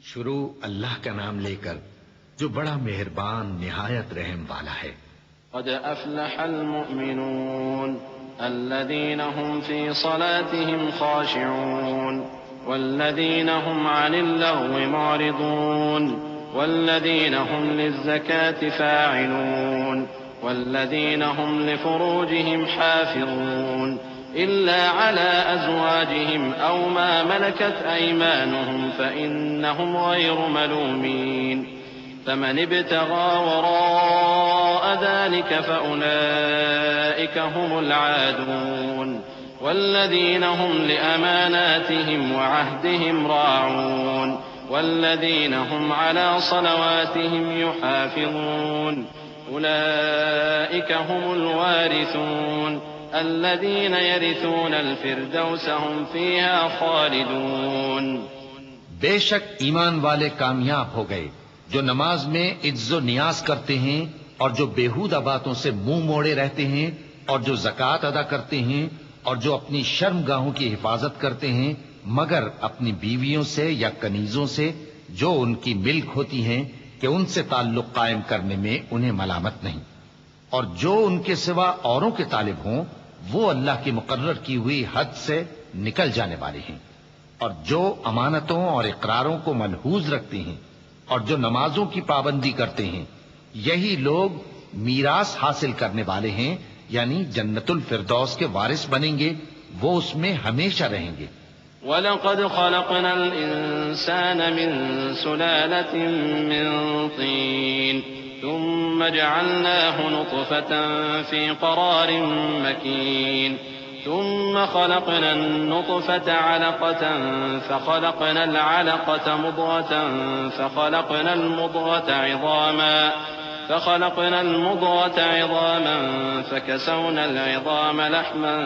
شروع اللہ کا نام لے کر جو بڑا مہربان نہایت رحم والا ہے۔ قد افلح المؤمنون الذين هم في صلاتهم خاشعون والذين هم عن اللغو معرضون والذين هم للزكاة فاعلون والذين هم لفروجهم حافظون إلا على أزواجهم أو ما ملكت أيمانهم فإنهم غير ملومين فمن ابتغى وراء ذلك فأولئك هم العادون والذين هم لأماناتهم وعهدهم راعون والذين هم على صلواتهم يحافظون أولئك هم الوارثون الذين يرثون الفردوس هم فيها خالدون۔ بے شک ایمان والے کامیاب ہو گئے جو نماز میں عز و نیاز کرتے ہیں اور جو بیہودہ باتوں سے منہ موڑے رہتے ہیں اور جو زکوٰۃ ادا کرتے ہیں اور جو اپنی شرمگاہوں کی حفاظت کرتے ہیں مگر اپنی بیویوں سے یا کنیزوں سے جو ان کی ملک ہوتی ہیں کہ ان سے تعلق قائم کرنے میں انہیں ملامت نہیں، اور جو ان کے سوا اوروں کے طالب ہوں وہ اللہ کی مقرر کی ہوئی حد سے نکل جانے والے ہیں، اور جو امانتوں اور اقراروں کو ملحوظ رکھتے ہیں اور جو نمازوں کی پابندی کرتے ہیں یہی لوگ میراث حاصل کرنے والے ہیں، یعنی جنت الفردوس کے وارث بنیں گے، وہ اس میں ہمیشہ رہیں گے۔ وَلَقَدْ خَلَقْنَا الْإِنسَانَ مِنْ سُلَالَةٍ مِّن طِينٍ ثُمَّ جَعَلْنَاهُ نُطْفَةً فِي قَرَارٍ مَّكِينٍ ثُمَّ خَلَقْنَا النُّطْفَةَ عَلَقَةً فَخَلَقْنَا الْعَلَقَةَ مُضْغَةً فخلقنا المضغة عظاما فكسونا العظام لحما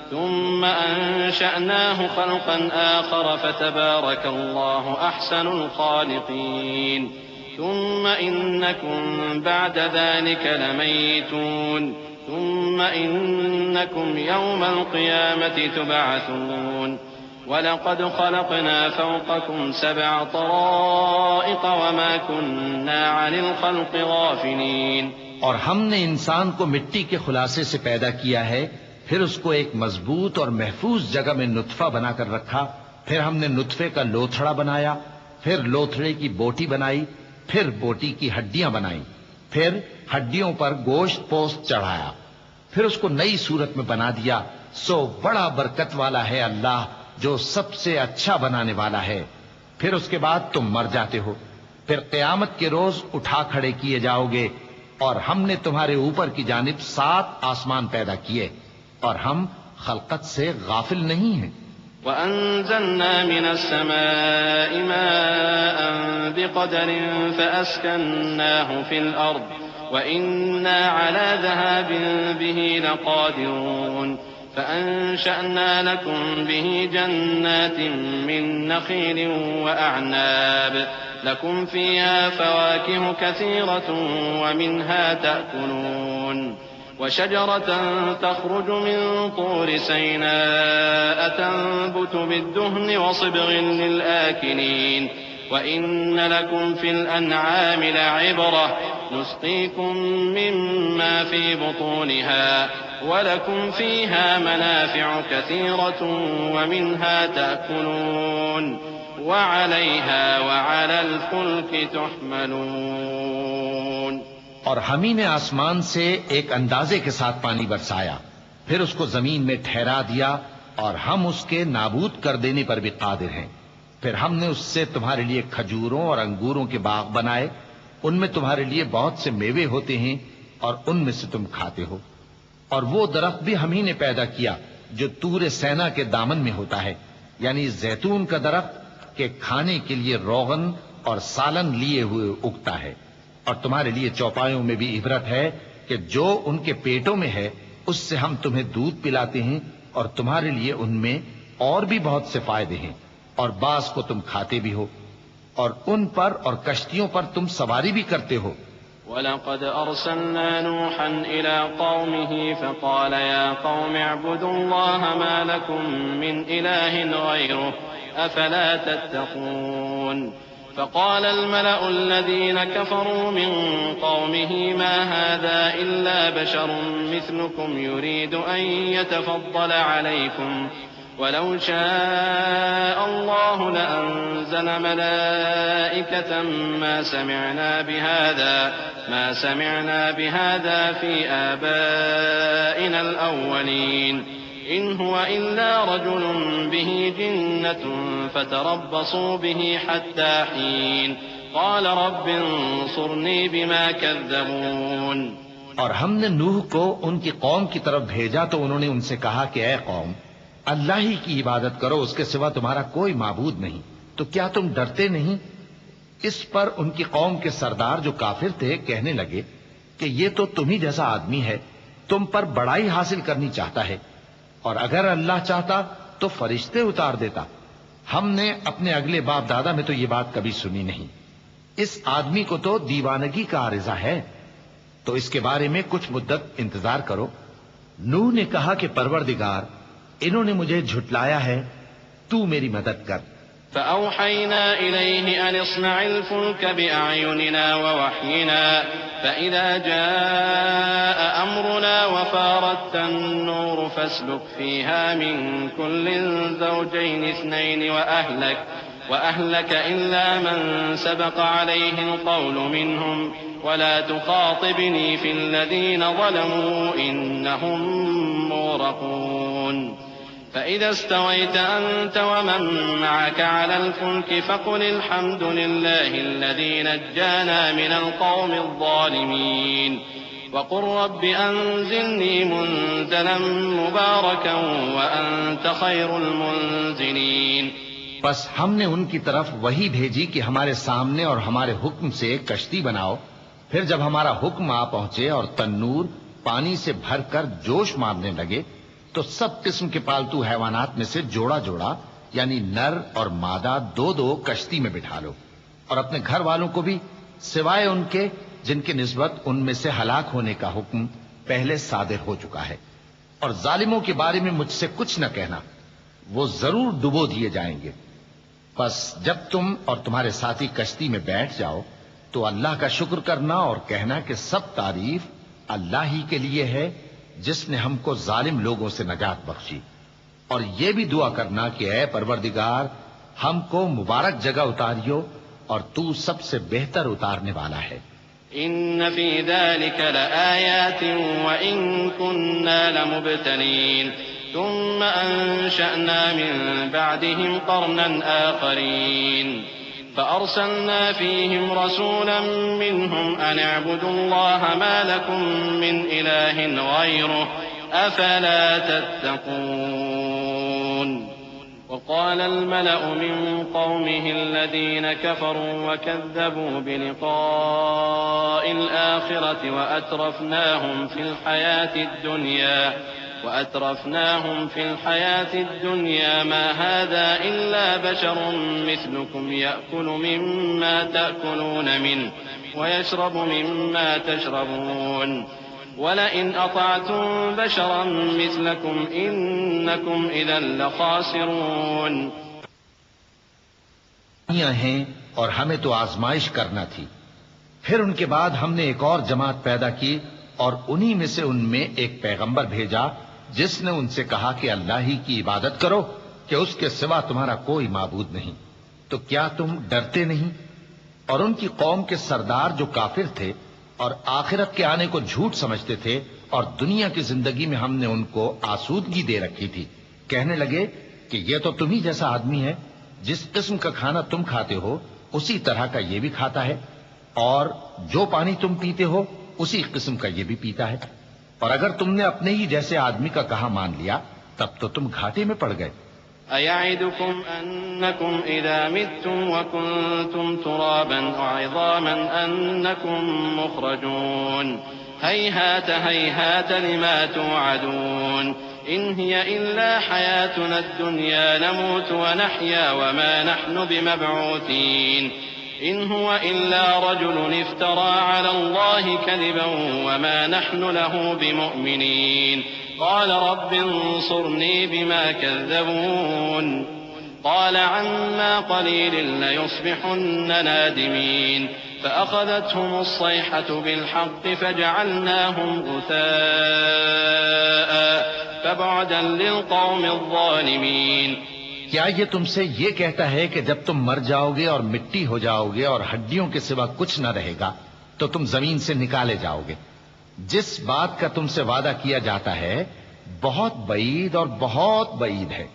ثم أنشأناه خلقا آخر فتبارك الله أحسن الخالقين ثم إنكم بعد ذلك لميتون ثم إنكم يوم القيامة تبعثون وَلَقَدْ خَلَقْنَا فَوْقَكُمْ سَبْعَ طَرَائِقَ وَمَا كُنَّا عَنِ الْخَلْقِ غَافِلِينَ۔ اور ہم نے انسان کو مٹی کے خلاصے سے پیدا کیا ہے، پھر اس کو ایک مضبوط اور محفوظ جگہ میں نطفہ بنا کر رکھا، پھر ہم نے نطفے کا لوتھڑا بنایا، پھر لوتھڑے کی بوٹی بنائی، پھر بوٹی کی ہڈیاں بنائیں، پھر ہڈیوں پر گوشت پوست چڑھایا، پھر اس کو نئی صورت میں بنا دیا۔ سو بڑا برکت والا ہے اللہ جو سب سے اچھا بنانے والا ہے۔ پھر اس کے بعد تم مر جاتے ہو، پھر قیامت کے روز اٹھا کھڑے کیے جاؤ گے، اور ہم نے تمہارے اوپر کی جانب 7 آسمان پیدا کیے، اور ہم خلقت سے غافل نہیں ہیں۔ وَأَنزَلْنَا مِنَ السَّمَاءِ مَاءً بِقَدَرٍ فَأَسْكَنَّاهُ فِي الْأَرْضِ وَإِنَّا عَلَى ذَهَابٍ بِهِ لَقَادِرُونَ فأنشأنا لكم به جنات من نخيل وأعناب لكم فيها فواكه كثيرة ومنها تأكلون وشجرة تخرج من طور سيناء تنبت بالدهن وصبغ للآكلين وإن لكم في الأنعام لعبرة نسقيكم مما في بطونها وَلَكُمْ فِيهَا مَنَافِعُ كَثِيرَةٌ وَمِنْهَا تَأْكُلُونَ وَعَلَيْهَا وَعَلَى الْفُلْكِ تُحْمَلُونَ۔ اور ہم ہی نے آسمان سے ایک اندازے کے ساتھ پانی برسایا، پھر اس کو زمین میں ٹھہرا دیا، اور ہم اس کے نابود کر دینے پر بھی قادر ہیں۔ پھر ہم نے اس سے تمہارے لیے کھجوروں اور انگوروں کے باغ بنائے، ان میں تمہارے لیے بہت سے میوے ہوتے ہیں اور ان میں سے تم کھاتے ہو۔ اور وہ درخت بھی ہم ہی نے پیدا کیا جو طور سینا کے دامن میں ہوتا ہے، یعنی زیتون کا درخت کہ کھانے کے لیے روغن اور سالن لیے ہوئے اگتا ہے، اور تمہارے لیے چوپایوں میں بھی عبرت ہے کہ جو ان کے پیٹوں میں ہے اس سے ہم تمہیں دودھ پلاتے ہیں، اور تمہارے لیے ان میں اور بھی بہت سے فائدے ہیں، اور بعض کو تم کھاتے بھی ہو، اور ان پر اور کشتیوں پر تم سواری بھی کرتے ہو۔ وَلَقَدْ أَرْسَلْنَا نُوحًا إِلَىٰ قَوْمِهِ فَقَالَ يَا قَوْمِ اعْبُدُوا اللَّهَ مَا لَكُم مِّنْ إِلَٰهٍ غَيْرُهُ أَفَلَا تَتَّقُونَ فَقَالَ الْمَلَأُ الَّذِينَ كَفَرُوا مِن قَوْمِهِ مَا هَٰذَا إِلَّا بَشَرٌ مِّثْلُكُمْ يُرِيدُ أَن يَتَفَضَّلَ عَلَيْكُمْ وَلَوْ شَاءَ اللَّهُ لَأَنزَلَ مَلَائِكَةً مَّا سَمِعْنَا بِهَٰذَا فِي آبَائِنَا الْأَوَّلِينَ إِنْ هُوَ إِلَّا رَجُلٌ بِهِ جِنَّةٌ فَتَرَبَّصُوا بِهِ حَتَّىٰ حِينٍ قَالَ رَبِّ انصُرْنِي بِمَا كَذَّبُونِ۔ اور ہم نے نوح کو ان کی قوم کی طرف بھیجا تو انہوں نے ان سے کہا کہ اے قوم، اللہ ہی کی عبادت کرو، اس کے سوا تمہارا کوئی معبود نہیں، تو کیا تم ڈرتے نہیں؟ اس پر ان کی قوم کے سردار جو کافر تھے کہنے لگے کہ یہ تو تم ہی جیسا آدمی ہے، تم پر بڑائی حاصل کرنی چاہتا ہے، اور اگر اللہ چاہتا تو فرشتے اتار دیتا۔ ہم نے اپنے اگلے باپ دادا میں تو یہ بات کبھی سنی نہیں، اس آدمی کو تو دیوانگی کا عارضہ ہے، تو اس کے بارے میں کچھ مدت انتظار کرو۔ نوح نے کہا کہ پروردگار، انہوں نے مجھے جھٹلایا ہے، تو میری مدد کر۔ فأوحينا إليه أن اصنع الفلك بأعيننا ووحينا فإذا جاء أمرنا وفارت النور فاسلك فيها من كل زوجين اثنين وأهلك إلا من سبق عليه القول منهم ولا تخاطبني في الذين ظلموا إنهم مغرقون فإذا استويت أنت ومن معك على الفلك فقل الحمد لله الذي نجانا من القوم الظالمين وقل رب أنزلني منزلا مباركا وأنت خير المنزلين۔ بس ہم نے ان کی طرف وہی بھیجی کہ ہمارے سامنے اور ہمارے حکم سے ایک کشتی بناؤ، پھر جب ہمارا حکم آ پہنچے اور تنور پانی سے بھر کر جوش مارنے لگے تو سب قسم کے پالتو حیوانات میں سے جوڑا جوڑا یعنی نر اور مادہ دو دو کشتی میں بٹھا لو، اور اپنے گھر والوں کو بھی سوائے ان کے جن کی نسبت ان میں سے ہلاک ہونے کا حکم پہلے صادر ہو چکا ہے۔ اور ظالموں کے بارے میں مجھ سے کچھ نہ کہنا، وہ ضرور ڈبو دیے جائیں گے۔ بس جب تم اور تمہارے ساتھی کشتی میں بیٹھ جاؤ تو اللہ کا شکر کرنا اور کہنا کہ سب تعریف اللہ ہی کے لیے ہے جس نے ہم کو ظالم لوگوں سے نجات بخشی، اور یہ بھی دعا کرنا کہ اے پروردگار ہم کو مبارک جگہ اتاریو اور تو سب سے بہتر اتارنے والا ہے۔ إن في ذلك لآيات وإن كنا لمبتلين ثم أنشأنا من بعدهم قرنا آخرين فأرسلنا فيهم رسولا منهم أن اعبدوا الله ما لكم من إله غيره أفلا تتقون۔ وقال الملأ من قومه الذين كفروا وكذبوا بلقاء الآخرة وأترفناهم في الحياة الدنيا ما هذا إلا بشر مثلكم يأكل مما تأكلون منه ويشرب مما تشربون ولئن أطعتم بشرا مثلكم إنكم إذا لخاسرون۔ ہیں اور ہمیں تو آزمائش کرنا تھی، پھر ان کے بعد ہم نے ایک اور جماعت پیدا کی اور انہی میں سے ان میں ایک پیغمبر بھیجا جس نے ان سے کہا کہ اللہ ہی کی عبادت کرو کہ اس کے سوا تمہارا کوئی معبود نہیں، تو کیا تم ڈرتے نہیں؟ اور ان کی قوم کے سردار جو کافر تھے اور آخرت کے آنے کو جھوٹ سمجھتے تھے اور دنیا کی زندگی میں ہم نے ان کو آسودگی دے رکھی تھی، کہنے لگے کہ یہ تو تم ہی جیسا آدمی ہے، جس قسم کا کھانا تم کھاتے ہو اسی طرح کا یہ بھی کھاتا ہے، اور جو پانی تم پیتے ہو اسی قسم کا یہ بھی پیتا ہے، اور اگر تم نے اپنے ہی جیسے آدمی کا کہا مان لیا تب تو تم گھاٹے میں پڑ گئے۔ أَيَعِدُكُمْ أَنَّكُمْ إِذَا مِتُّمْ وَكُنتُمْ تُرَابًا وَعِظَامًا أَنَّكُمْ مُخْرَجُونَ هَيْهَاتَ هَيْهَاتَ لِمَا تُوعَدُونَ إِنْ هِيَ إِلَّا حَيَاتُنَا الدُّنْيَا نَمُوتُ وَنَحْيَا وَمَا نَحْنُ بِمَبْعُوثِينَ إن هو إلا رجل افترى على الله كذبا وما نحن له بمؤمنين قال رب انصرني بما كذبون قال عما قليل ليصبحن نادمين فأخذتهم الصيحة بالحق فجعلناهم غثاء فبعدا للقوم الظالمين. کیا یہ تم سے یہ کہتا ہے کہ جب تم مر جاؤ گے اور مٹی ہو جاؤ گے اور ہڈیوں کے سوا کچھ نہ رہے گا تو تم زمین سے نکالے جاؤ گے؟ جس بات کا تم سے وعدہ کیا جاتا ہے بہت بعید اور بہت بعید ہے.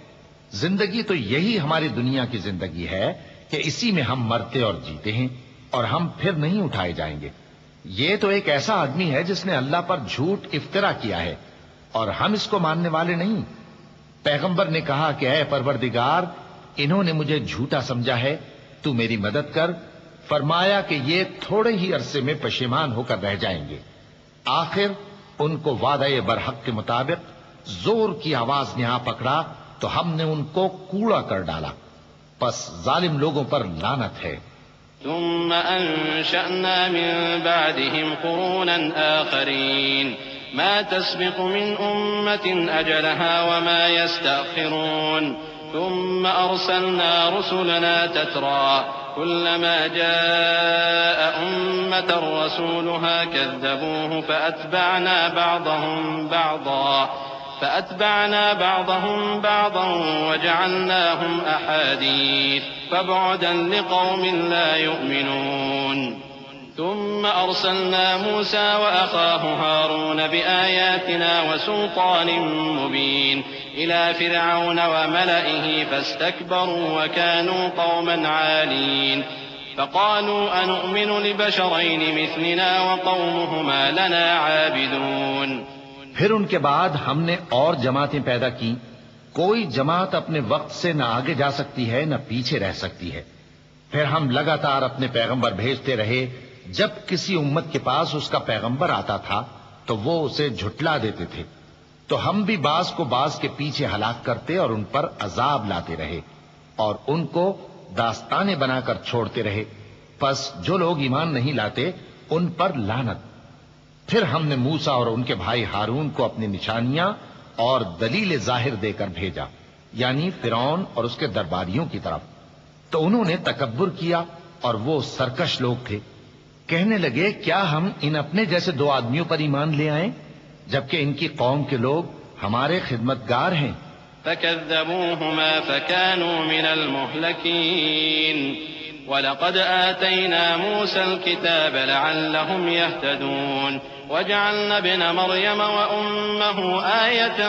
زندگی تو یہی ہماری دنیا کی زندگی ہے کہ اسی میں ہم مرتے اور جیتے ہیں اور ہم پھر نہیں اٹھائے جائیں گے. یہ تو ایک ایسا آدمی ہے جس نے اللہ پر جھوٹ افطرا کیا ہے اور ہم اس کو ماننے والے نہیں. پیغمبر نے کہا کہ اے پروردگار انہوں نے مجھے جھوٹا سمجھا ہے، تو میری مدد کر. فرمایا کہ یہ تھوڑے ہی عرصے میں پشیمان ہو کر رہ جائیں گے. آخر ان کو وعدہ برحق کے مطابق زور کی آواز نے آ پکڑا تو ہم نے ان کو کوڑا کر ڈالا. پس ظالم لوگوں پر لعنت ہے. ثم أنشأنا من بعدهم قرونا آخرين ما تسبق من أمة أجلها وما يستأخرون ثم أرسلنا رسلنا تترى كلما جاء أمة رسولها كذبوه فأتبعنا بعضهم بعضا وجعلناهم أحاديث فبعدا لقوم لا يؤمنون. ثم أرسلنا موسى وأخاه هارون بآياتنا وسلطان مبين إلى فرعون وملئه فاستكبروا وكانوا قوما عالين فقالوا أنؤمن لبشرين مثلنا وقومهما لنا عابدون. پھر ان کے بعد ہم نے اور جماعتیں پیدا کی. کوئی جماعت اپنے وقت سے نہ آگے جا سکتی ہے نہ پیچھے رہ سکتی ہے. پھر ہم لگاتار اپنے پیغمبر بھیجتے رہے. جب کسی امت کے پاس اس کا پیغمبر آتا تھا تو وہ اسے جھٹلا دیتے تھے، تو ہم بھی بعض کو بعض کے پیچھے ہلاک کرتے اور ان پر عذاب لاتے رہے اور ان کو داستانیں بنا کر چھوڑتے رہے. پس جو لوگ ایمان نہیں لاتے ان پر لعنت. پھر ہم نے موسیٰ اور ان کے بھائی ہارون کو اپنی نشانیاں اور دلیل ظاہر دے کر بھیجا، یعنی فرعون اور اس کے درباریوں کی طرف. تو انہوں نے تکبر کیا اور وہ سرکش لوگ تھے. کہنے لگے کیا ہم ان اپنے جیسے دو آدمیوں پر ایمان لے آئیں جبکہ ان کی قوم کے لوگ ہمارے خدمتگار ہیں. فكذبوهما فكانوا من المهلكين ولقد آتينا موسى الكتاب لعلهم يهتدون وجعلنا ابن مريم وأمه آية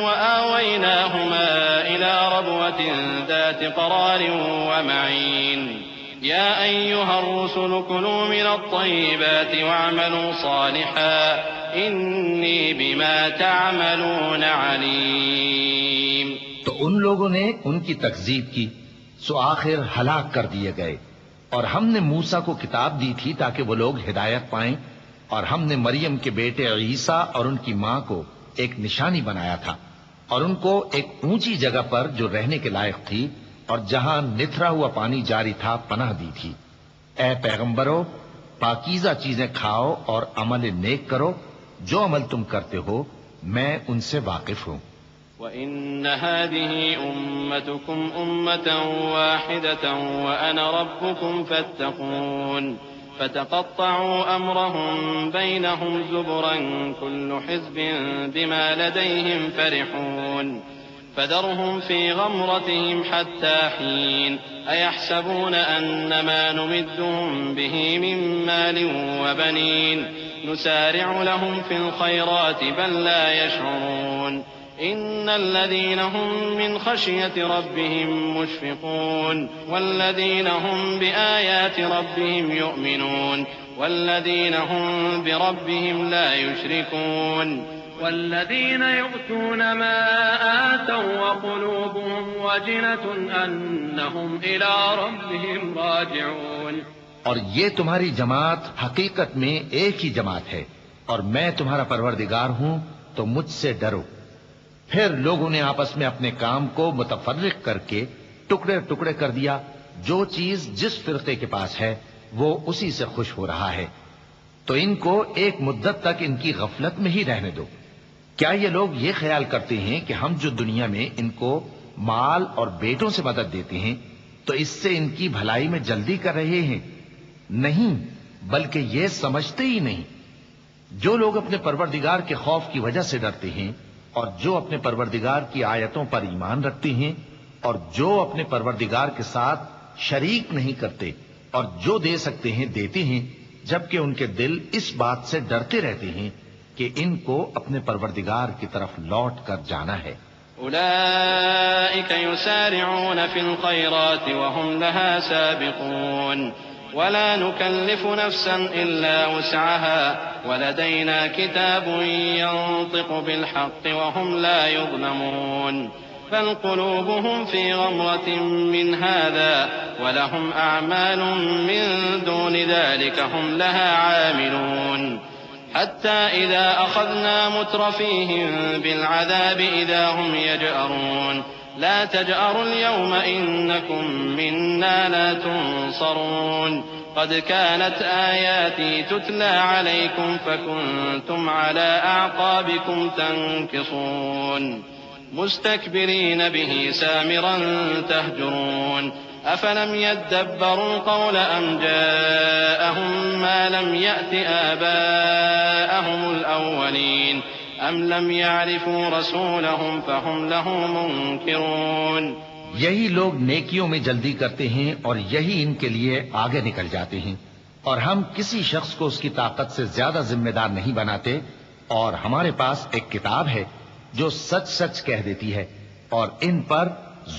وآويناهما إلى ربوة ذات قرار ومعين. يا أيها الرسل كلوا من الطيبات واعملوا صالحا إني بما تعملون عليم. تو ان لوگوں نے ان کی تکذیب کی سو آخر ہلاک کر دیے گئے. اور ہم نے موسیٰ کو کتاب دی تھی تاکہ وہ لوگ ہدایت پائیں، اور ہم نے مریم کے بیٹے عیسیٰ اور ان کی ماں کو ایک نشانی بنایا تھا اور ان کو ایک اونچی جگہ پر جو رہنے کے لائق تھی اور جہاں نتھرا ہوا پانی جاری تھا پناہ دی تھی. اے پیغمبرو پاکیزہ چیزیں کھاؤ اور عمل نیک کرو، جو عمل تم کرتے ہو میں ان سے واقف ہوں. وَإِنَّ هَذِهِ أُمَّتُكُمْ أُمَّةً وَاحِدَةً وَأَنَا رَبُّكُمْ فَاتَّقُونِ فَتَقَطَّعُوا أَمْرَهُمْ بَيْنَهُمْ زُبُرًا كُلُّ حِزْبٍ بِمَا لَدَيْهِمْ فَرِحُونَ فَذَرْهُمْ فِي غَمْرَتِهِمْ حَتَّى حِينٍ أَيَحْسَبُونَ أَنَّمَا نُمِدُّهُمْ بِهِ مِن مَّالٍ وَبَنِينَ نُسَارِعُ لَهُمْ فِي الْخَيْرَاتِ بَل لَّا يَشْعُرُونَ. إن الذين هم من خشية ربهم مشفقون والذين هم بآيات ربهم يؤمنون والذين هم بربهم لا يشركون والذين يؤتون ما آتوا وقلوبهم وجلة أنهم إلى ربهم راجعون. اور یہ تمہاری جماعت حقیقت میں ایک ہی جماعت ہے اور میں تمہارا پروردگار ہوں تو مجھ سے ڈرو. پھر لوگوں نے آپس میں اپنے کام کو متفرق کر کے ٹکڑے ٹکڑے کر دیا جو چیز جس فرقے کے پاس ہے وہ اسی سے خوش ہو رہا ہے، تو ان کو ایک مدت تک ان کی غفلت میں ہی رہنے دو۔ کیا یہ لوگ یہ خیال کرتے ہیں کہ ہم جو دنیا میں ان کو مال اور بیٹوں سے مدد دیتے ہیں تو اس سے ان کی بھلائی میں جلدی کر رہے ہیں؟ نہیں، بلکہ یہ سمجھتے ہی نہیں۔ جو لوگ اپنے پروردگار کے خوف کی وجہ سے ڈرتے ہیں اور جو اپنے پروردگار کی آیتوں پر ایمان رکھتے ہیں اور جو اپنے پروردگار کے ساتھ شریک نہیں کرتے اور جو دے سکتے ہیں دیتے ہیں، جبکہ ان کے دل اس بات سے ڈرتے رہتے ہیں کہ ان کو اپنے پروردگار کی طرف لوٹ کر جانا ہے۔ أولئك يسارعون في الخيرات وهم لها سابقون ولا نكلف نفسا إلا وسعها ولدينا كتاب ينطق بالحق وهم لا يظلمون بل قلوبهم في غمرة من هذا ولهم أعمال من دون ذلك هم لها عاملون حتى إذا أخذنا مترفيهم بالعذاب إذا هم يجأرون لا تجأروا اليوم إنكم منا لا تنصرون قد كانت آياتي تتلى عليكم فكنتم على أعقابكم تنكصون مستكبرين به سامرا تهجرون أفلم يدبروا القول أم جاءهم ما لم يأت آباءهم الأولين أم لم يعرفوا رسولهم فهم له منكرون۔ یہی لوگ نیکیوں میں جلدی کرتے ہیں اور یہی ان کے لیے آگے نکل جاتے ہیں، اور ہم کسی شخص کو اس کی طاقت سے زیادہ ذمہ دار نہیں بناتے، اور ہمارے پاس ایک کتاب ہے جو سچ سچ کہہ دیتی ہے اور ان پر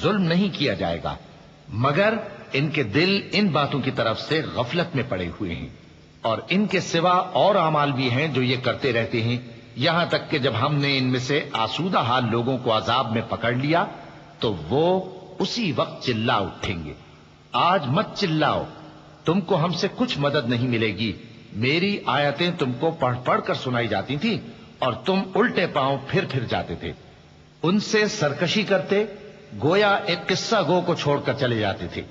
ظلم نہیں کیا جائے گا، مگر ان کے دل ان باتوں کی طرف سے غفلت میں پڑے ہوئے ہیں، اور ان کے سوا اور اعمال بھی ہیں جو یہ کرتے رہتے ہیں، یہاں تک کہ جب ہم نے ان میں سے آسودہ حال لوگوں کو عذاب میں پکڑ لیا تو وہ اسی وقت چلا اٹھیں گے۔ آج مت چلاؤ، تم کو ہم سے کچھ مدد نہیں ملے گی، میری آیتیں تم کو پڑھ پڑھ کر سنائی جاتی تھی اور تم الٹے پاؤں پھر جاتے تھے، ان سے سرکشی کرتے، گویا ایک قصہ گو کو چھوڑ کر چلے جاتے تھے۔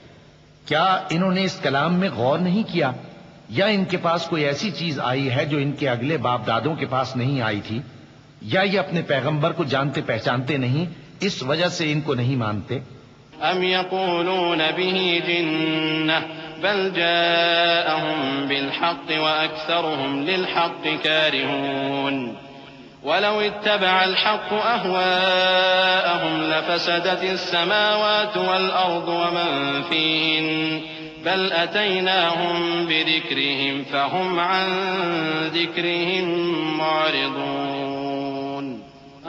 کیا انہوں نے اس کلام میں غور نہیں کیا، یا ان کے پاس کوئی ایسی چیز آئی ہے جو ان کے اگلے باپ دادوں کے پاس نہیں آئی تھی، یا یہ اپنے پیغمبر کو جانتے پہچانتے نہیں اس وجہ سے ان کو نہیں مانتے؟ ام يقولون به جنة بل جاءهم بالحق وأكثرهم للحق كارهون ولو اتبع الحق أهواءهم لفسدت السماوات والأرض ومن فيهن بل أتيناهم بذكرهم فهم عن ذكرهم معرضون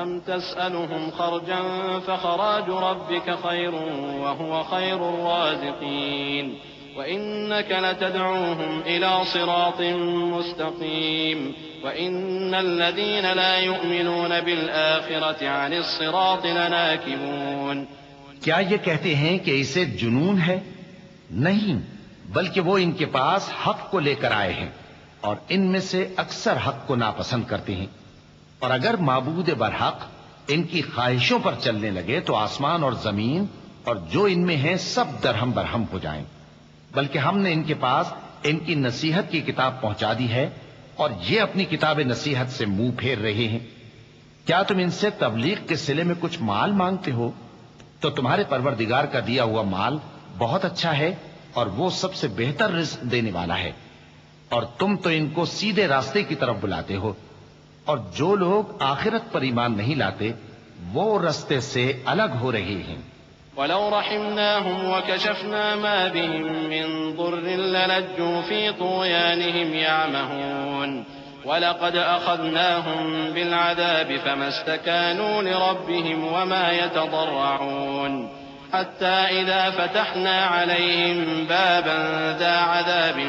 أم تسألهم خرجا فخراج ربك خير وهو خير الرازقين وإنك لتدعوهم إلى صراط مستقيم وإن الذين لا يؤمنون بالآخرة عن الصراط لناكبون۔ کیا یہ کہتے ہیں کہ اسے جنون ہے؟ نہیں، بلکہ وہ ان کے پاس حق کو لے کر آئے ہیں اور ان میں سے اکثر حق کو ناپسند کرتے ہیں، اور اگر معبود برحق ان کی خواہشوں پر چلنے لگے تو آسمان اور زمین اور جو ان میں ہیں سب درہم برہم ہو جائیں، بلکہ ہم نے ان کے پاس ان کی نصیحت کی کتاب پہنچا دی ہے اور یہ اپنی کتاب نصیحت سے منہ پھیر رہے ہیں۔ کیا تم ان سے تبلیغ کے صلے میں کچھ مال مانگتے ہو؟ تو تمہارے پروردگار کا دیا ہوا مال بہت اچھا ہے اور وہ سب سے بہتر رزق دینے والا ہے، اور تم تو ان کو سیدھے راستے کی طرف بلاتے ہو، اور جو لوگ آخرت پر ایمان نہیں لاتے وہ راستے سے الگ ہو رہے ہیں۔ ولو رحمناهم وكشفنا ما بهم من ضر للجوا في طغيانهم يعمهون ولقد أخذناهم بالعذاب فما استكانوا لربهم وما يتضرعون حتى إذا فتحنا عليهم بابا ذا عذاب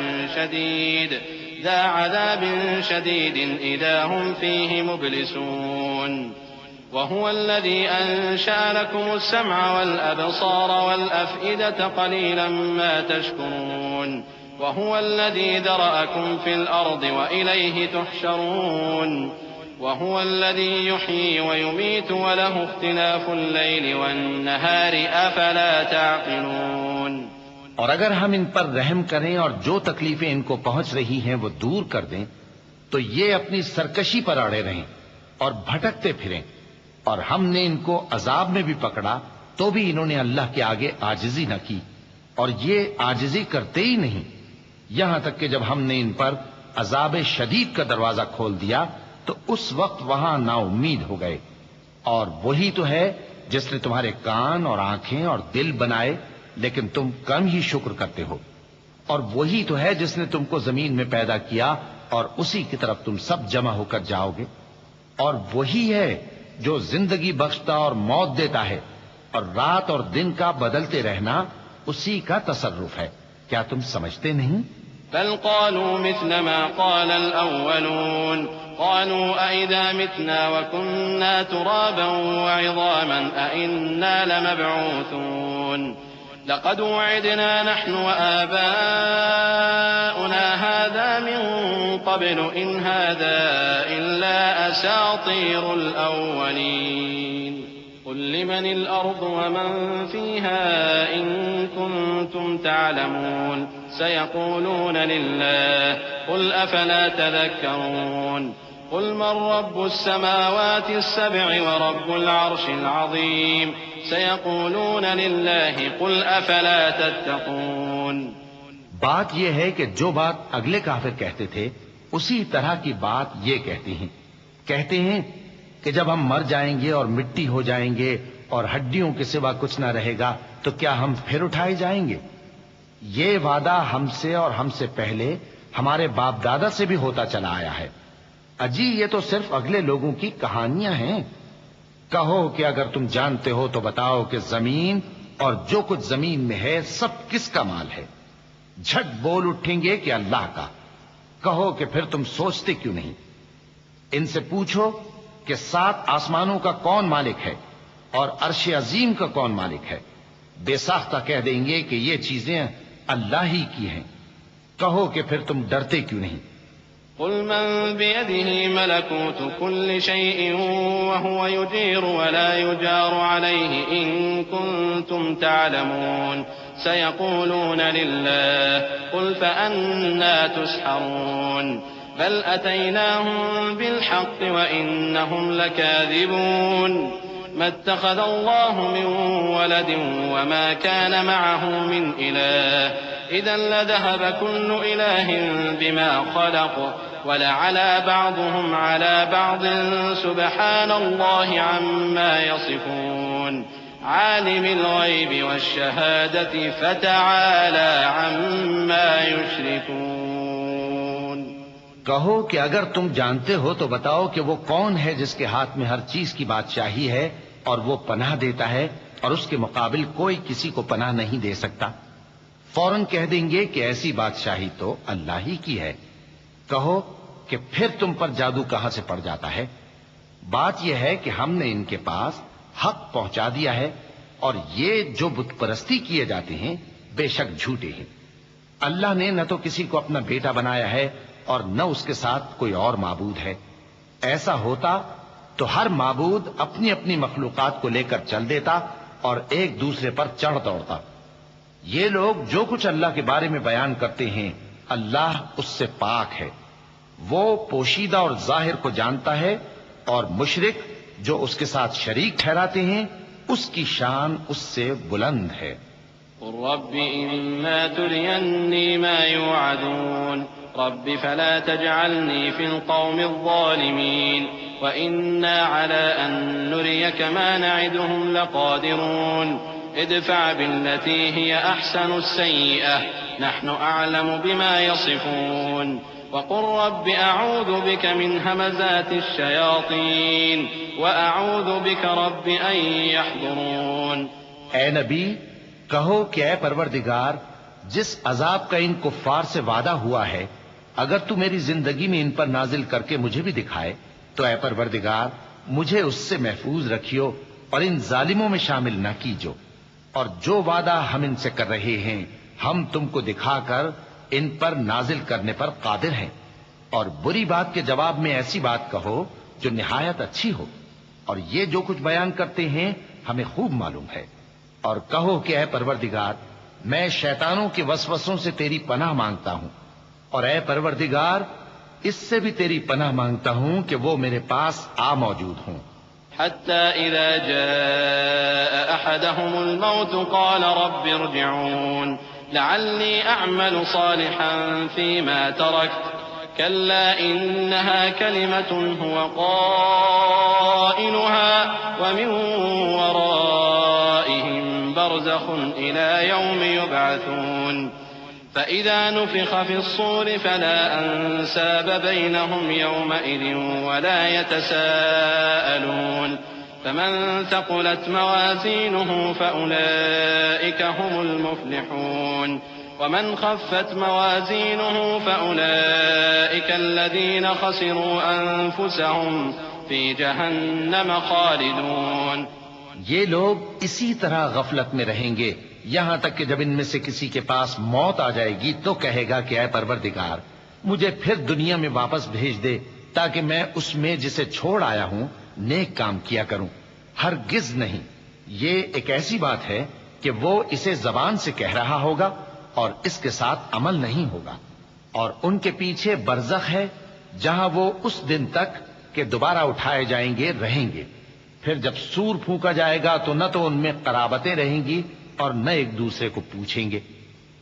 شديد إذا هم فيه مبلسون وهو الذي أنشأ لكم السمع والأبصار والأفئدة قليلا ما تشكرون وهو الذي ذرأكم في الأرض وإليه تحشرون وهو الذي يحيي ويميت وله اختلاف الليل والنهار أفلا تعقلون۔ اور اگر ہم ان پر رحم کریں اور جو تکلیفیں ان کو پہنچ رہی ہیں وہ دور کر دیں تو یہ اپنی سرکشی پر اڑے رہیں اور بھٹکتے پھریں، اور ہم نے ان کو عذاب میں بھی پکڑا تو بھی انہوں نے اللہ کے آگے عاجزی نہ کی، اور یہ عاجزی کرتے ہی نہیں، یہاں تک کہ جب ہم نے ان پر عذاب شدید کا دروازہ کھول دیا تو اس وقت وہاں نا امید ہو گئے۔ اور وہی تو ہے جس نے تمہارے کان اور آنکھیں اور دل بنائے لیکن تم کم ہی شکر کرتے ہو، اور وہی تو ہے جس نے تم کو زمین میں پیدا کیا اور اسی کی طرف تم سب جمع ہو کر جاؤ گے، اور وہی ہے جو زندگی بخشتا اور موت دیتا ہے، اور رات اور دن کا بدلتے رہنا اسی کا تصرف ہے، کیا تم سمجھتے نہیں؟ بل قالوا مثل ما قال الأولون قالوا أئذا متنا وكنا ترابا وعظاما أئنا لمبعوثون لقد وعدنا نحن وآباؤنا هذا من قبل إن هذا إلا أساطير الأولين قل لمن الأرض ومن فيها إن كنتم تعلمون سيقولون لله قل أفلا تذكرون قل من رب السماوات السبع ورب العرش العظيم سيقولون لله قل أفلا تتقون۔ بات یہ ہے کہ جو بات اگلے کافر کہتے تھے اسی طرح کی بات یہ کہتے ہیں کہ جب ہم مر جائیں گے اور مٹی ہو جائیں گے اور ہڈیوں کے سوا کچھ نہ رہے گا تو کیا ہم پھر اٹھائے جائیں گے؟ یہ وعدہ ہم سے اور ہم سے پہلے ہمارے باپ دادا سے بھی ہوتا چلا آیا ہے، اجی یہ تو صرف اگلے لوگوں کی کہانیاں ہیں۔ کہو کہ اگر تم جانتے ہو تو بتاؤ کہ زمین اور جو کچھ زمین میں ہے سب کس کا مال ہے؟ جھٹ بول اٹھیں گے کہ اللہ کا۔ کہو کہ پھر تم سوچتے کیوں نہیں؟ ان سے پوچھو کہ 7 آسمانوں کا کون مالک ہے اور عرش عظیم کا کون مالک ہے؟ بے ساختہ کہہ دیں گے کہ یہ چیزیں اللہ ہی کی ہیں۔ کہو کہ پھر تم ڈرتے کیوں نہیں؟ قل من بيده ملكوت كل شيء وهو يجير ولا يجار عليه إن كنتم تعلمون سيقولون لله قل فأنا تسحرون بل أتيناهم بالحق وإنهم لكاذبون ما اتخذ الله من ولد وما كان معه من إله إذا لذهب كل إله بما خلق ولعلى بعضهم على بعض سبحان الله عما يصفون عالم الغيب والشهادة فتعالى عما يشركون۔ کہو کہ اگر تم جانتے ہو تو بتاؤ کہ وہ کون ہے جس کے ہاتھ میں ہر چیز کی بادشاہی ہے اور وہ پناہ دیتا ہے اور اس کے مقابل کوئی کسی کو پناہ نہیں دے سکتا۔ فوراً کہہ دیں گے کہ ایسی بادشاہی تو اللہ ہی کی ہے۔ کہو کہ پھر تم پر جادو کہاں سے پڑ جاتا ہے؟ بات یہ ہے کہ ہم نے ان کے پاس حق پہنچا دیا ہے، اور یہ جو بت پرستی کیے جاتے ہیں بے شک جھوٹے ہیں۔ اللہ نے نہ تو کسی کو اپنا بیٹا بنایا ہے اور نہ اس کے ساتھ کوئی اور معبود ہے۔ ایسا ہوتا تو ہر معبود اپنی اپنی مخلوقات کو لے کر چل دیتا اور ایک دوسرے پر چڑھ دوڑتا۔ یہ لوگ جو کچھ اللہ کے بارے میں بیان کرتے ہیں اللہ اس سے پاک ہے، وہ پوشیدہ اور ظاہر کو جانتا ہے، اور مشرک جو اس کے ساتھ شریک ٹھہراتے ہیں اس کی شان اس سے بلند ہے۔ قل رب إما تريني ما يوعدون رب فلا تجعلني في القوم الظالمين وإنا على أن نريك ما نعدهم لقادرون ادفع بالتي هي أحسن السيئة نحن أعلم بما يصفون وقل رب أعوذ بك من همزات الشياطين وأعوذ بك رب أن يحضرون۔ اے نبی کہو کہ اے پروردگار جس عذاب کا ان کفار سے وعدہ ہوا ہے اگر تو میری زندگی میں ان پر نازل کر کے مجھے بھی دکھائے تو اے پروردگار مجھے اس سے محفوظ رکھیو اور ان ظالموں میں شامل نہ کیجو، اور جو وعدہ ہم ان سے کر رہے ہیں ہم تم کو دکھا کر ان پر نازل کرنے پر قادر ہیں، اور بری بات کے جواب میں ایسی بات کہو جو نہایت اچھی ہو، اور یہ جو کچھ بیان کرتے ہیں ہمیں خوب معلوم ہے۔ اور کہو کہ اے پروردگار میں شیطانوں کے وسوسوں سے تیری پناہ مانگتا ہوں، اور اے پروردگار اس سے بھی تیری پناہ مانگتا ہوں کہ وہ میرے پاس آ موجود ہوں۔ حتى إذا جاء أحدهم الموت قال رب ارجعون لعلي أعمل صالحا فيما تركت كلا إنها كلمة هو قائلها ومن ورائهم برزخ إلى يوم يبعثون فإذا نفخ في الصور فلا أنساب بينهم يومئذ ولا يتساءلون فمن ثقلت موازينه فأولئك هم المفلحون ومن خفت موازينه فأولئك الذين خسروا أنفسهم في جهنم خالدون۔ یہ لوگ اسی طرح غفلت میں رہیں گے یہاں تک کہ جب ان میں سے کسی کے پاس موت آ جائے گی تو کہے گا کہ اے پروردگار مجھے پھر دنیا میں واپس بھیج دے تاکہ میں اس میں جسے چھوڑ آیا ہوں نیک کام کیا کروں۔ ہرگز نہیں، یہ ایک ایسی بات ہے کہ وہ اسے زبان سے کہہ رہا ہوگا اور اس کے ساتھ عمل نہیں ہوگا، اور ان کے پیچھے برزخ ہے جہاں وہ اس دن تک کہ دوبارہ اٹھائے جائیں گے رہیں گے۔ پھر جب سور پھونکا جائے گا تو نہ تو ان میں قرابتیں رہیں گی اور نہ ایک دوسرے کو پوچھیں گے۔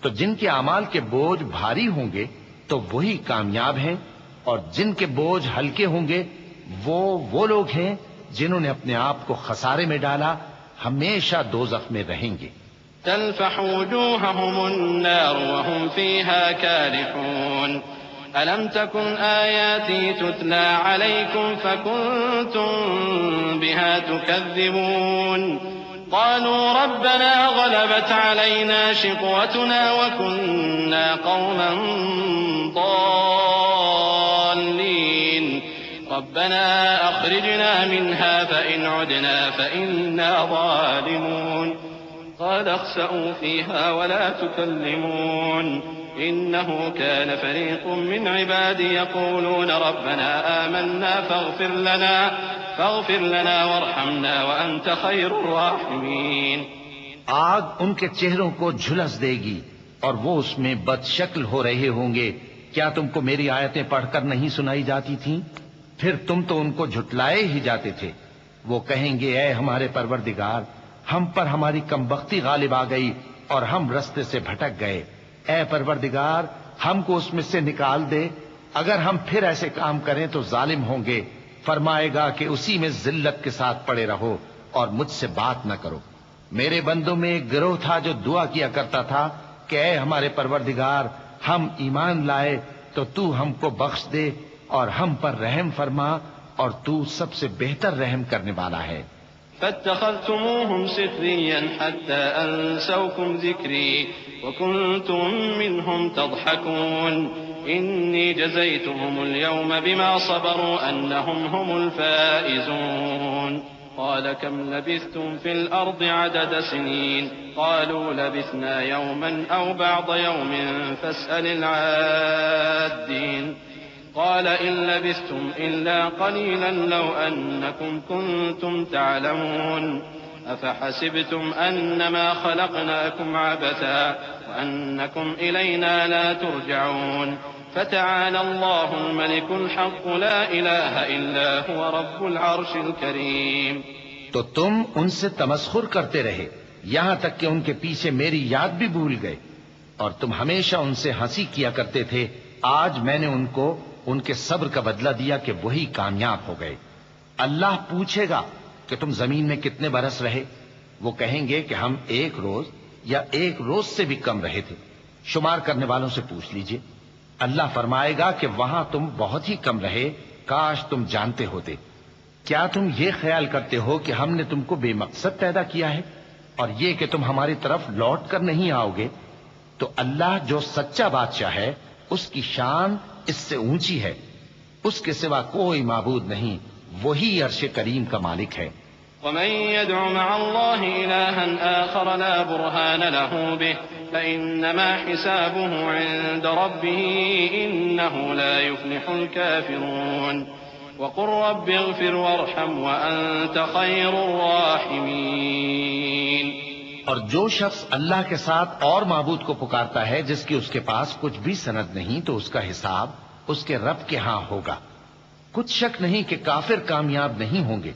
تو جن کے اعمال کے بوجھ بھاری ہوں گے تو وہی کامیاب ہیں، اور جن کے بوجھ ہلکے ہوں گے وہ لوگ ہیں جنہوں نے اپنے آپ کو خسارے میں ڈالا، ہمیشہ دوزخ میں رہیں گے۔ تلفح وجوههم النار وهم فيها كالحون ألم تكن آياتي تتلى عليكم فكنتم بها تكذبون قالوا ربنا غلبت علينا شقوتنا وكنا قوما ضالين ربنا أخرجنا منها فإن عدنا فإنا ظالمون قال اخسئوا فيها ولا تكلمون إنه كان فريق من عبادي يقولون ربنا آمنا فاغفر لنا وارحمنا وأنت خير الراحمين۔ آگ ان کے چہروں کو جھلس دے گی اور وہ اس میں بد شکل ہو رہے ہوں گے۔ کیا تم کو میری آیتیں پڑھ کر نہیں سنائی جاتی تھیں؟ پھر تم تو ان کو جھٹلائے ہی جاتے تھے۔ وہ کہیں گے اے ہمارے پروردگار ہم پر ہماری کمبختی غالب آ گئی اور ہم رستے سے بھٹک گئے، اے پروردگار ہم کو اس میں سے نکال دے، اگر ہم پھر ایسے کام کریں تو ظالم ہوں گے۔ فرمائے گا کہ اسی میں ذلت کے ساتھ پڑے رہو اور مجھ سے بات نہ کرو۔ میرے بندوں میں ایک گروہ تھا جو دعا کیا کرتا تھا کہ اے ہمارے پروردگار ہم ایمان لائے تو تو ہم کو بخش دے اور ہم پر رحم فرما، اور تو سب سے بہتر رحم کرنے والا ہے۔ فاتخذتموهم سخريا حتى أنسوكم ذكري وكنتم منهم تضحكون إني جزيتهم اليوم بما صبروا أنهم هم الفائزون قال كم لبثتم في الأرض عدد سنين قالوا لبثنا يوما أو بعض يوم فاسأل العادين قال إن لبثتم إلا قليلا لو أنكم كنتم تعلمون أفحسبتم أنما خلقناكم عبثا وأنكم إلينا لا ترجعون فتعالى الله الملك الحق لا إله إلا هو رب العرش الكريم۔ تو تم ان سے تمسخر کرتے رہے یہاں تک کہ ان کے پیچھے میری یاد بھی بھول گئے، اور تم ہمیشہ ان سے ہنسی کیا کرتے تھے۔ آج میں نے ان کو ان کے صبر کا بدلہ دیا کہ وہی کامیاب ہو گئے۔ اللہ پوچھے گا کہ تم زمین میں کتنے برس رہے؟ وہ کہیں گے کہ ہم 1 روز یا 1 روز سے بھی کم رہے تھے، شمار کرنے والوں سے پوچھ لیجئے۔ اللہ فرمائے گا کہ وہاں تم بہت ہی کم رہے، کاش تم جانتے ہوتے۔ کیا تم یہ خیال کرتے ہو کہ ہم نے تم کو بے مقصد پیدا کیا ہے اور یہ کہ تم ہماری طرف لوٹ کر نہیں آؤ گے؟ تو اللہ جو سچا بادشاہ ہے اس کی شان اس سے اونچی ہے، اس کے سوا کوئی معبود نہیں، وہی عرش کریم کا مالک ہے۔ ومن يدع مع الله إلها آخر لا برهان له به فإنما حسابه عند ربه إنه لا يفلح الكافرون وقل رب اغفر وارحم وأنت خير الراحمين۔ اور جو شخص اللہ کے ساتھ اور معبود کو پکارتا ہے جس کی اس کے پاس کچھ بھی سند نہیں، تو اس کا حساب اس کے رب کے ہاں ہوگا۔ کچھ شک نہیں کہ کافر کامیاب نہیں ہوں گے۔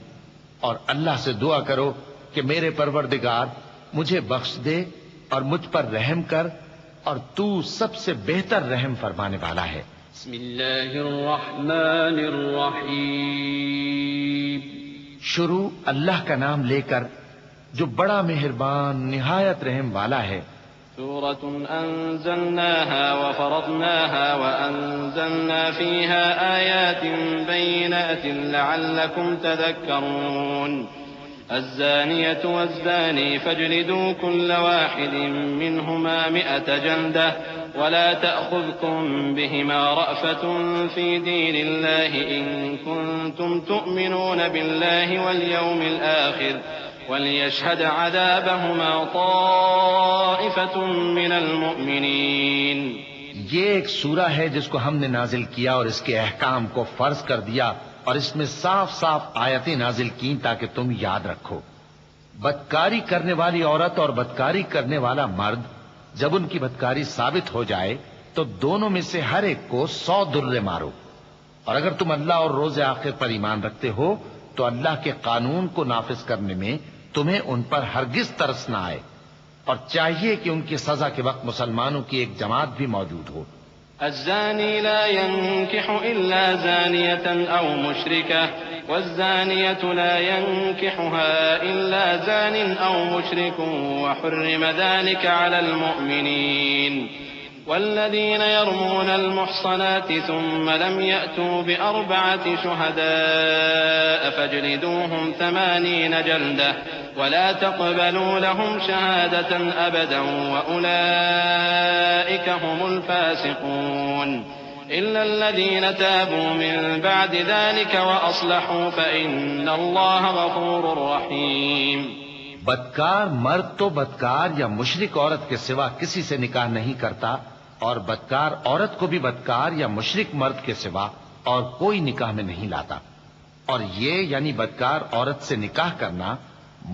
اور اللہ سے دعا کرو کہ میرے پروردگار مجھے بخش دے اور مجھ پر رحم کر، اور تو سب سے بہتر رحم فرمانے والا ہے۔ بسم اللہ الرحمن الرحیم۔ شروع اللہ کا نام لے کر جو بڑا مہربان نہایت رحم والا ہے۔ سورة أنزلناها وفرضناها وأنزلنا فيها آيات بينات لعلكم تذكرون الزانية والزاني فاجلدوا كل واحد منهما 100 جلدة ولا تأخذكم بهما رأفة في دين الله إن كنتم تؤمنون بالله واليوم الآخر وَلْيَشْهَدْ عَذَابَهُمَا طَائِفَةٌ مِّنَ الْمُؤْمِنِينَ۔ یہ ایک سورہ ہے جس کو ہم نے نازل کیا اور اس کے احکام کو فرض کر دیا، اور اس میں صاف صاف آیتیں نازل کی تاکہ تم یاد رکھو۔ بدکاری کرنے والی عورت اور بدکاری کرنے والا مرد جب ان کی بدکاری ثابت ہو جائے تو دونوں میں سے ہر ایک کو 100 درے مارو۔ اور اگر تم اللہ اور روز آخر پر ایمان رکھتے ہو تو اللہ کے قانون کو نافذ کرنے میں تمہیں ان پر ہرگز ترس نہ آئے، اور چاہیے کہ ان کی سزا کے وقت مسلمانوں کی ایک جماعت بھی موجود ہو۔ الزاني لا ينكح إلا زانية أو مشركة والزانية لا ينكحها إلا زان أو مشرك وحرم ذلك على المؤمنين والذين يرمون المحصنات ثم لم يأتوا ب4 شهداء فاجلدوهم 80 جلدة ولا تقبلوا لهم شهادة أبدا وأولئك هم الفاسقون إلا الذين تابوا من بعد ذلك وأصلحوا فإن الله غفور رحيم۔ بدکار مرد تو بدکار یا مشرک عورت کے سوا کسی سے نکاح نہیں کرتا، اور بدکار عورت کو بھی بدکار یا مشرک مرد کے سوا اور کوئی نکاح میں نہیں لاتا۔ اور یہ یعنی بدکار عورت سے نکاح کرنا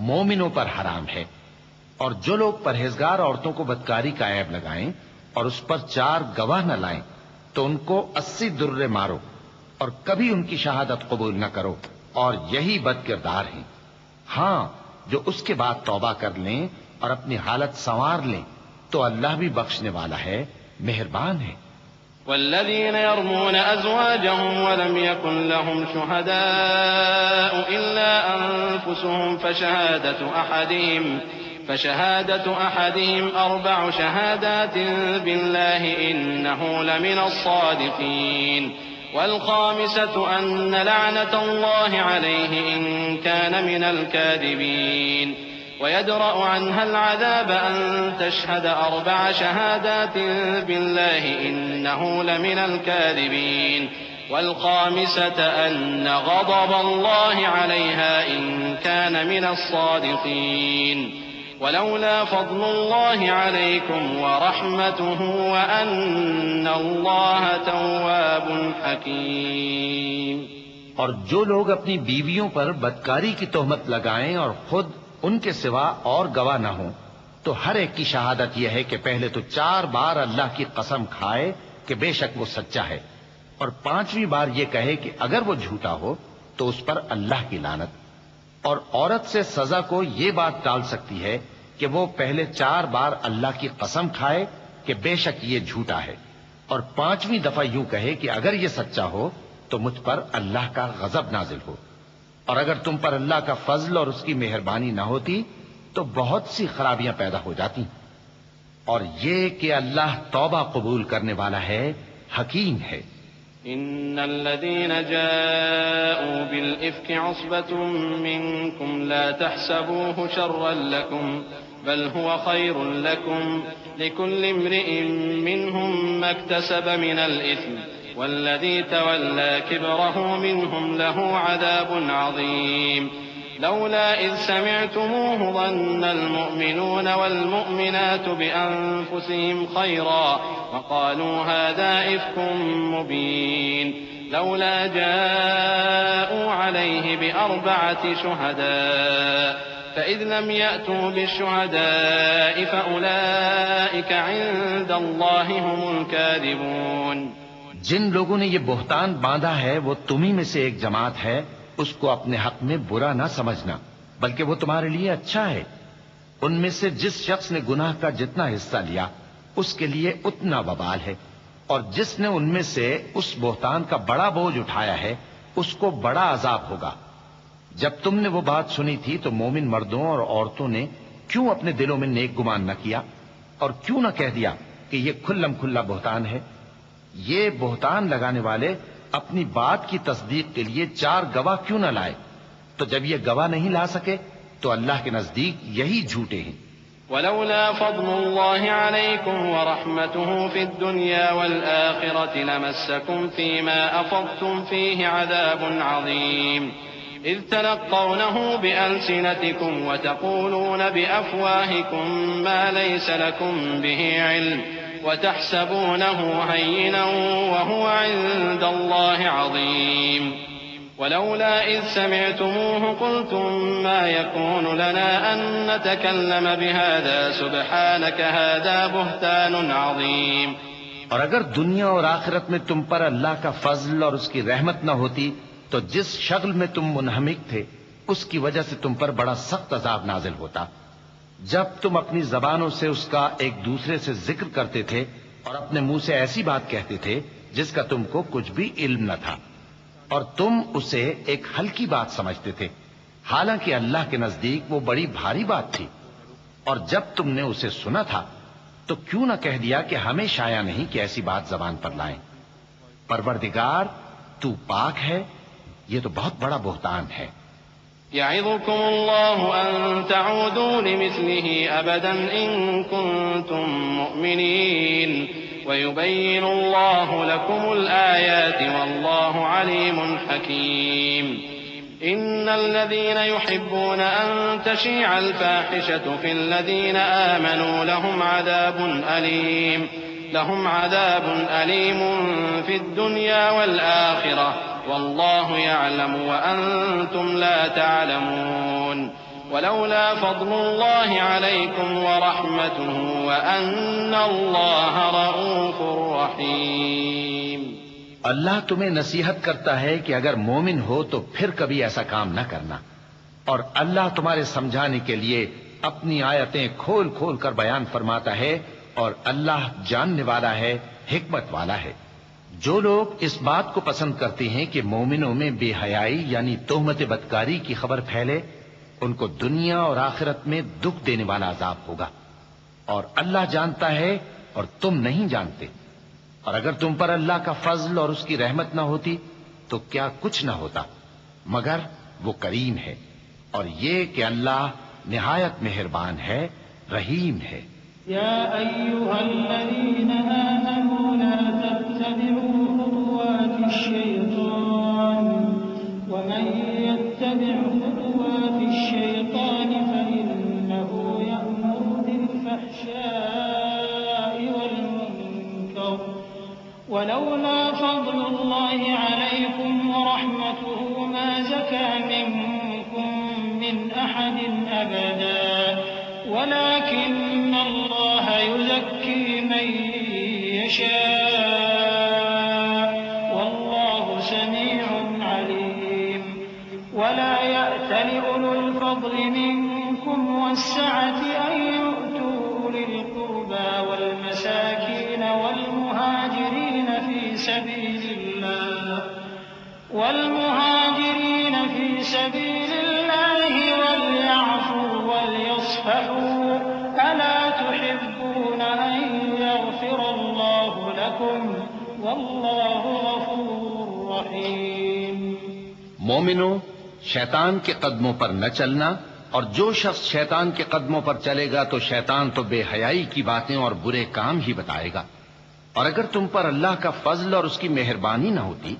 مومنوں پر حرام ہے۔ اور جو لوگ پرہیزگار عورتوں کو بدکاری کا عیب لگائیں اور اس پر 4 گواہ نہ لائیں تو ان کو 80 درے مارو، اور کبھی ان کی شہادت قبول نہ کرو، اور یہی بد کردار ہیں۔ ہاں، جو اس کے بعد توبہ کر لیں اور اپنی حالت سنوار لیں تو اللہ بھی بخشنے والا ہے، مہربان ہے۔ والذين يرمون أزواجهم ولم يكن لهم شهداء إلا أنفسهم فشهادة أحدهم 4 شهادات بالله إنه لمن الصادقين والخامسة أن لعنة الله عليه إن كان من الكاذبين ويدرأ عنها العذاب أن تشهد 4 شهادات بالله إنه لمن الكاذبين والخامسة أن غضب الله عليها إن كان من الصادقين ولولا فضل الله عليكم ورحمته وأن الله تواب حكيم۔ اور جو لوگ اپنی بیویوں پر بدکاری کی تہمت لگائیں اور خود ان کے سوا اور گواہ نہ ہوں تو ہر ایک کی شہادت یہ ہے کہ پہلے تو 4 بار اللہ کی قسم کھائے کہ بے شک وہ سچا ہے، اور 5ویں بار یہ کہے کہ اگر وہ جھوٹا ہو تو اس پر اللہ کی لعنت۔ اور عورت سے سزا کو یہ بات ٹال سکتی ہے کہ وہ پہلے 4 بار اللہ کی قسم کھائے کہ بے شک یہ جھوٹا ہے، اور 5ویں دفعہ یوں کہے کہ اگر یہ سچا ہو تو مجھ پر اللہ کا غضب نازل ہو۔ اور اگر تم پر اللہ کا فضل اور اس کی مہربانی نہ ہوتی تو بہت سی خرابیاں پیدا ہو جاتی۔ اور یہ کہ اللہ توبہ قبول کرنے والا ہے، حکیم ہے۔ إن الذين جاءوا بالإفك عصبة منكم لا تحسبوه شرا لكم بل هو خير لكم لكل امرئ منهم ما اكتسب من الإثم والذي تولى كبره منهم له عذاب عظيم لولا إذ سمعتموه ظن المؤمنون والمؤمنات بأنفسهم خيرا وقالوا هذا إفك مبين لولا جاءوا عليه ب4 شهداء فإذ لم يأتوا بالشهداء فأولئك عند الله هم الكاذبون. جن لوگوں نے یہ بہتان باندھا ہے وہ تمہیں میں سے ایک جماعت ہے، اس کو اپنے حق میں برا نہ سمجھنا، بلکہ وہ تمہارے لیے اچھا ہے۔ ان میں سے جس شخص نے گناہ کا جتنا حصہ لیا اس کے لیے اتنا وبال ہے، اور جس نے ان میں سے اس بہتان کا بڑا بوجھ اٹھایا ہے اس کو بڑا عذاب ہوگا۔ جب تم نے وہ بات سنی تھی تو مومن مردوں اور عورتوں نے کیوں اپنے دلوں میں نیک گمان نہ کیا اور کیوں نہ کہہ دیا کہ یہ کھلم کھلا بہتان ہے؟ یہ بہتان لگانے والے اپنی بات کی تصدیق کے لیے 4 گواہ کیوں نہ لائے؟ تو جب یہ گواہ نہیں لا سکے تو اللہ کے نزدیک یہی جھوٹے ہیں۔ ولولا فضل الله عليكم ورحمته في الدنيا والآخرة لمسكم فيما أفضتم فيه عذاب عظيم إذ تلقونه بألسنتكم وتقولون بأفواهكم ما ليس لكم به علم وتحسبونه هينا وهو عند الله عظيم ولولا إذ سمعتموه قلتم ما يكون لنا أن نتكلم بهذا سبحانك هذا بهتان عظيم. اور اگر دنیا اور آخرت میں تم پر اللہ کا فضل اور اس کی رحمت نہ ہوتی تو جس شغل میں تم منہمک تھے اس کی وجہ سے تم پر بڑا سخت عذاب نازل ہوتا، جب تم اپنی زبانوں سے اس کا ایک دوسرے سے ذکر کرتے تھے اور اپنے منہ سے ایسی بات کہتے تھے جس کا تم کو کچھ بھی علم نہ تھا، اور تم اسے ایک ہلکی بات سمجھتے تھے، حالانکہ اللہ کے نزدیک وہ بڑی بھاری بات تھی۔ اور جب تم نے اسے سنا تھا تو کیوں نہ کہہ دیا کہ ہمیں شایع نہیں کہ ایسی بات زبان پر لائیں؟ پروردگار تو پاک ہے، یہ تو بہت بڑا بہتان ہے۔ يعظكم الله أن تعودوا لمثله أبدا إن كنتم مؤمنين ويبين الله لكم الآيات والله عليم حكيم. إن الذين يحبون أن تشيع الفاحشة في الذين آمنوا لهم عذاب أليم في الدنيا والآخرة والله يعلم وأنتم لا تعلمون. ولولا فضل الله عليكم ورحمته وأن الله رؤوف رحيم. اللہ تمہیں نصیحت کرتا ہے کہ اگر مومن ہو تو پھر کبھی ایسا کام نہ کرنا، اور اللہ تمہارے سمجھانے کے لیے اپنی آیتیں کھول کھول کر بیان فرماتا ہے، اور اللہ جاننے والا ہے، حکمت والا ہے۔ جو لوگ اس بات کو پسند کرتے ہیں کہ مومنوں میں بے حیائی یعنی تہمت بدکاری کی خبر پھیلے، ان کو دنیا اور آخرت میں دکھ دینے والا عذاب ہوگا، اور اللہ جانتا ہے اور تم نہیں جانتے۔ اور اگر تم پر اللہ کا فضل اور اس کی رحمت نہ ہوتی تو کیا کچھ نہ ہوتا، مگر وہ کریم ہے، اور یہ کہ اللہ نہایت مہربان ہے، رحیم ہے۔ يا أيها الذين آمنوا لا تتبعوا خطوات الشيطان ومن يتبع خطوات الشيطان فإنه يأمر بالفحشاء والمنكر ولولا فضل الله عليكم ورحمته ما زكى منكم من أحد أبدا ولكن الله يزكي من يشاء والله سميع عليم. ولا يأتل أولو الفضل منكم والسعة أن يؤتوا أولي القربى والمساكين والمهاجرين في سبيل الله وليعفوا وليصفحوا ألا تحبون أن يغفر الله لكم والله غفور رحيم. مومنو، شیطان کے قدموں پر نہ چلنا، اور جو شخص شیطان کے قدموں پر چلے گا تو شیطان تو بے حیائی کی باتیں اور برے کام ہی بتائے گا۔ اور اگر تم پر اللہ کا فضل اور اس کی مہربانی نہ ہوتی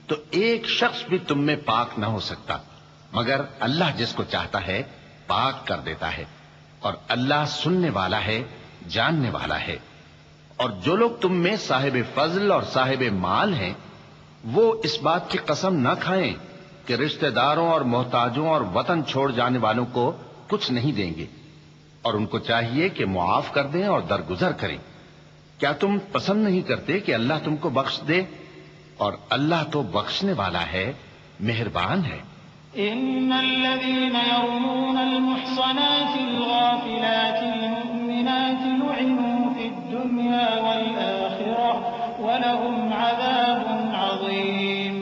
تو ایک شخص بھی تم میں پاک نہ ہو سکتا، مگر اللہ جس کو چاہتا ہے پاک کر دیتا ہے، اور اللہ سننے والا ہے، جاننے والا ہے۔ اور جو لوگ تم میں صاحب فضل اور صاحب مال ہیں وہ اس بات کی قسم نہ کھائیں کہ رشتہ داروں اور محتاجوں اور وطن چھوڑ جانے والوں کو کچھ نہیں دیں گے، اور ان کو چاہیے کہ معاف کر دیں اور درگزر کریں۔ کیا تم پسند نہیں کرتے کہ اللہ تم کو بخش دے؟ اور اللہ تو بخشنے والا ہے، مہربان ہے۔ إن الذين يرمون المحصنات الغافلات المؤمنات لعنوا في الدنيا والآخرة ولهم عذاب عظيم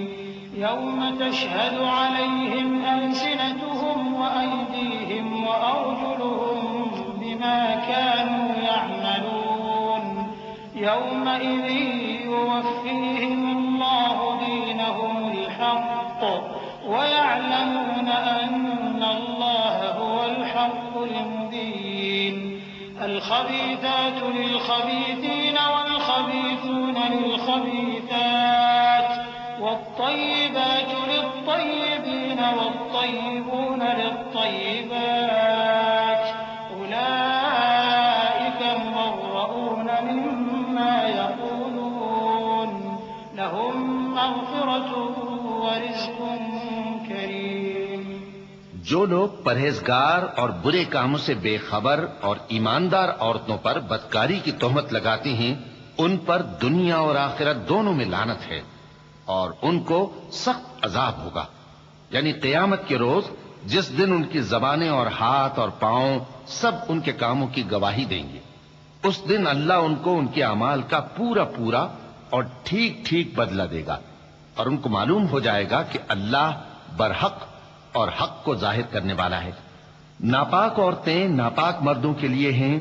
يوم تشهد عليهم ألسنتهم وأيديهم وأرجلهم بما كانوا يعملون يومئذ يوفيهم الله دينهم الحق ويعلمون أن الله هو الحق المبين الخبيثات للخبيثين والخبيثون للخبيثات والطيبات للطيبين والطيبون للطيبات أولئك مبرؤون مما يقولون لهم مغفرة ورزق کریم۔ جو لوگ پرہیزگار اور برے کاموں سے بے خبر اور ایماندار عورتوں پر بدکاری کی تہمت لگاتے ہیں، ان پر دنیا اور آخرت دونوں میں لعنت ہے، اور ان کو سخت عذاب ہوگا، یعنی قیامت کے روز جس دن ان کی زبانیں اور ہاتھ اور پاؤں سب ان کے کاموں کی گواہی دیں گے۔ اس دن اللہ ان کو ان کے اعمال کا پورا پورا اور ٹھیک ٹھیک بدلہ دے گا، اور ان کو معلوم ہو جائے گا کہ اللہ برحق اور حق کو ظاہر کرنے والا ہے۔ ناپاک عورتیں ناپاک مردوں کے لیے ہیں،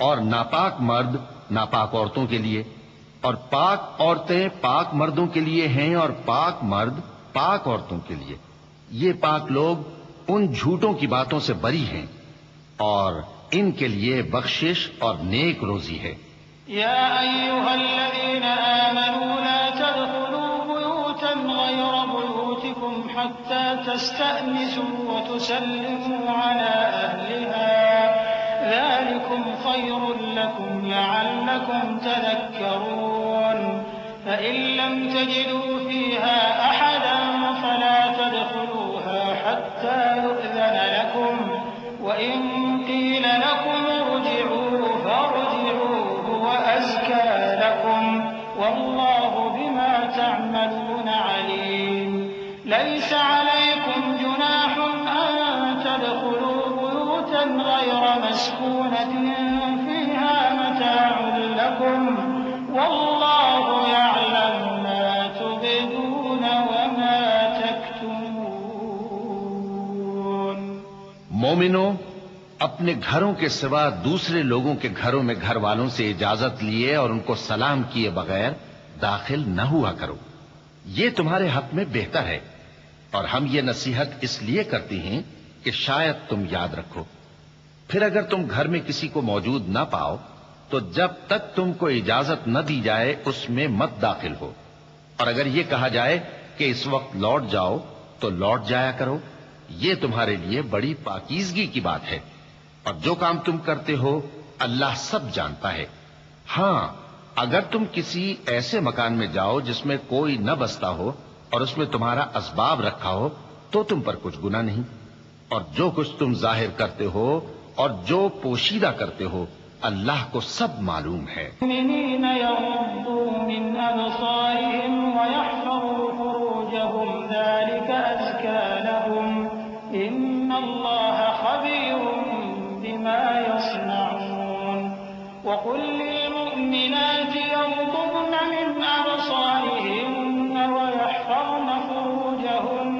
اور ناپاک مرد ناپاک عورتوں کے لیے، اور پاک عورتیں پاک مردوں کے لیے ہیں، اور پاک مرد پاک عورتوں کے لیے۔ یہ پاک لوگ ان جھوٹوں کی باتوں سے بری ہیں، اور ان کے لیے بخشش اور نیک روزی ہے۔ يا أيها الذين آمنوا لا تدخلوا بيوتا غير بيوتكم حتى تستأنسوا وتسلموا على أهلها ذلكم خير لكم لعلكم تذكرون فإن لم تجدوا فيها أحدا فلا تدخلوها حتى يؤذن لكم وإن قيل لكم ارجعوا فارجعوا وأزكى لكم والله بما تعملون عليم ليس عليكم جناح أن تدخلوا بيوتا غير مسكونة فيها متاع لكم والله يعلم ما تبدون وما تكتمون۔ مومنوں، اپنے گھروں کے سوا دوسرے لوگوں کے گھروں میں گھر والوں سے اجازت لیے اور ان کو سلام کیے بغیر داخل نہ ہوا کرو، یہ تمہارے حق میں بہتر ہے، اور ہم یہ نصیحت اس لیے کرتے ہیں کہ شاید تم یاد رکھو۔ پھر اگر تم گھر میں کسی کو موجود نہ پاؤ تو جب تک تم کو اجازت نہ دی جائے اس میں مت داخل ہو، اور اگر یہ کہا جائے کہ اس وقت لوٹ جاؤ تو لوٹ جایا کرو، یہ تمہارے لیے بڑی پاکیزگی کی بات ہے، اور جو کام تم کرتے ہو اللہ سب جانتا ہے۔ ہاں، اگر تم کسی ایسے مکان میں جاؤ جس میں کوئی نہ بستا ہو اور اس میں تمہارا اسباب رکھا ہو تو تم پر کچھ گناہ نہیں، اور جو کچھ تم ظاہر کرتے ہو اور جو پوشیدہ کرتے ہو اللہ کو سب معلوم ہے۔ المؤمنين يغضوا من أبصارهم ويحفظوا فروجهم ذلك أزكى لهم إن الله خبير بما يصنعون وقل للمؤمنات يغضضن من أبصارهن ويحفظن فروجهن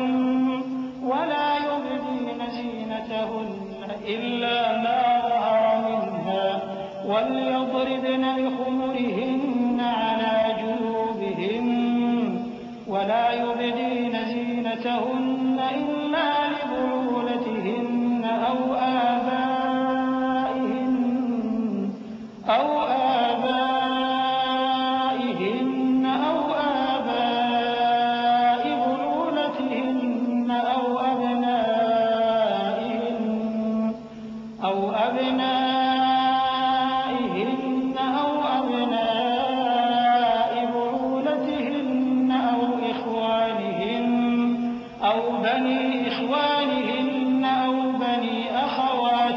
ولا يبدين زينتهن إلا ما ظهر منها وليضربن بخمرهن على جيوبهن ولا يبدين زينتهن إلا لبعولتهن أو آبائهن أو آباء بعولتهن أو أبنائهن أو أبناء بعولتهن أو إخوانهن أو بني إخوانهن أو بني أخواتهن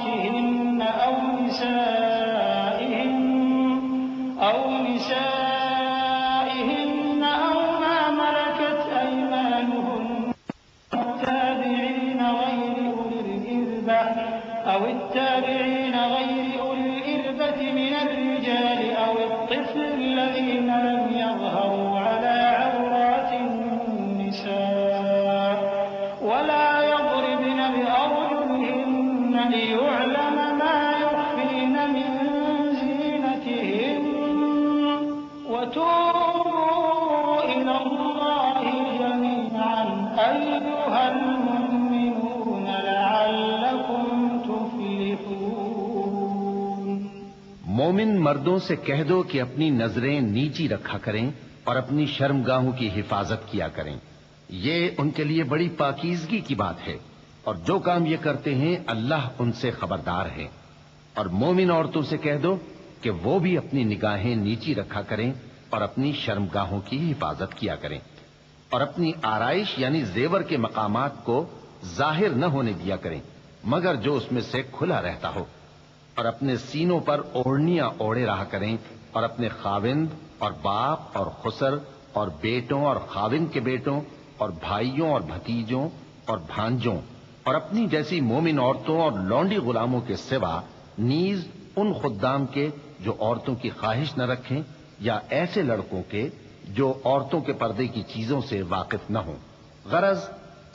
الرجال أو الطفل الذين لم يظهروا على عورات النساء ولا يضربن بأرجلهن ليعلم ما يخفين من زينتهن وتوبوا إلى الله جميعا أيها المؤمنون لعلكم تفلحون۔ مومن مردوں سے کہہ دو کہ اپنی نظریں نیچی رکھا کریں اور اپنی شرمگاہوں کی حفاظت کیا کریں، یہ ان کے لیے بڑی پاکیزگی کی بات ہے، اور جو کام یہ کرتے ہیں اللہ ان سے خبردار ہے۔ اور مومن عورتوں سے کہہ دو کہ وہ بھی اپنی نگاہیں نیچی رکھا کریں اور اپنی شرمگاہوں کی حفاظت کیا کریں، اور اپنی آرائش یعنی زیور کے مقامات کو ظاہر نہ ہونے دیا کریں مگر جو اس میں سے کھلا رہتا ہو، اور اپنے سینوں پر اوڑھنیاں اوڑھے رہا کریں، اور اپنے خاوند اور باپ اور خسر اور بیٹوں اور خاوند کے بیٹوں اور بھائیوں اور بھتیجوں اور بھانجوں اور اپنی جیسی مومن عورتوں اور لونڈی غلاموں کے سوا نیز ان خدام کے جو عورتوں کی خواہش نہ رکھیں، یا ایسے لڑکوں کے جو عورتوں کے پردے کی چیزوں سے واقف نہ ہوں۔ غرض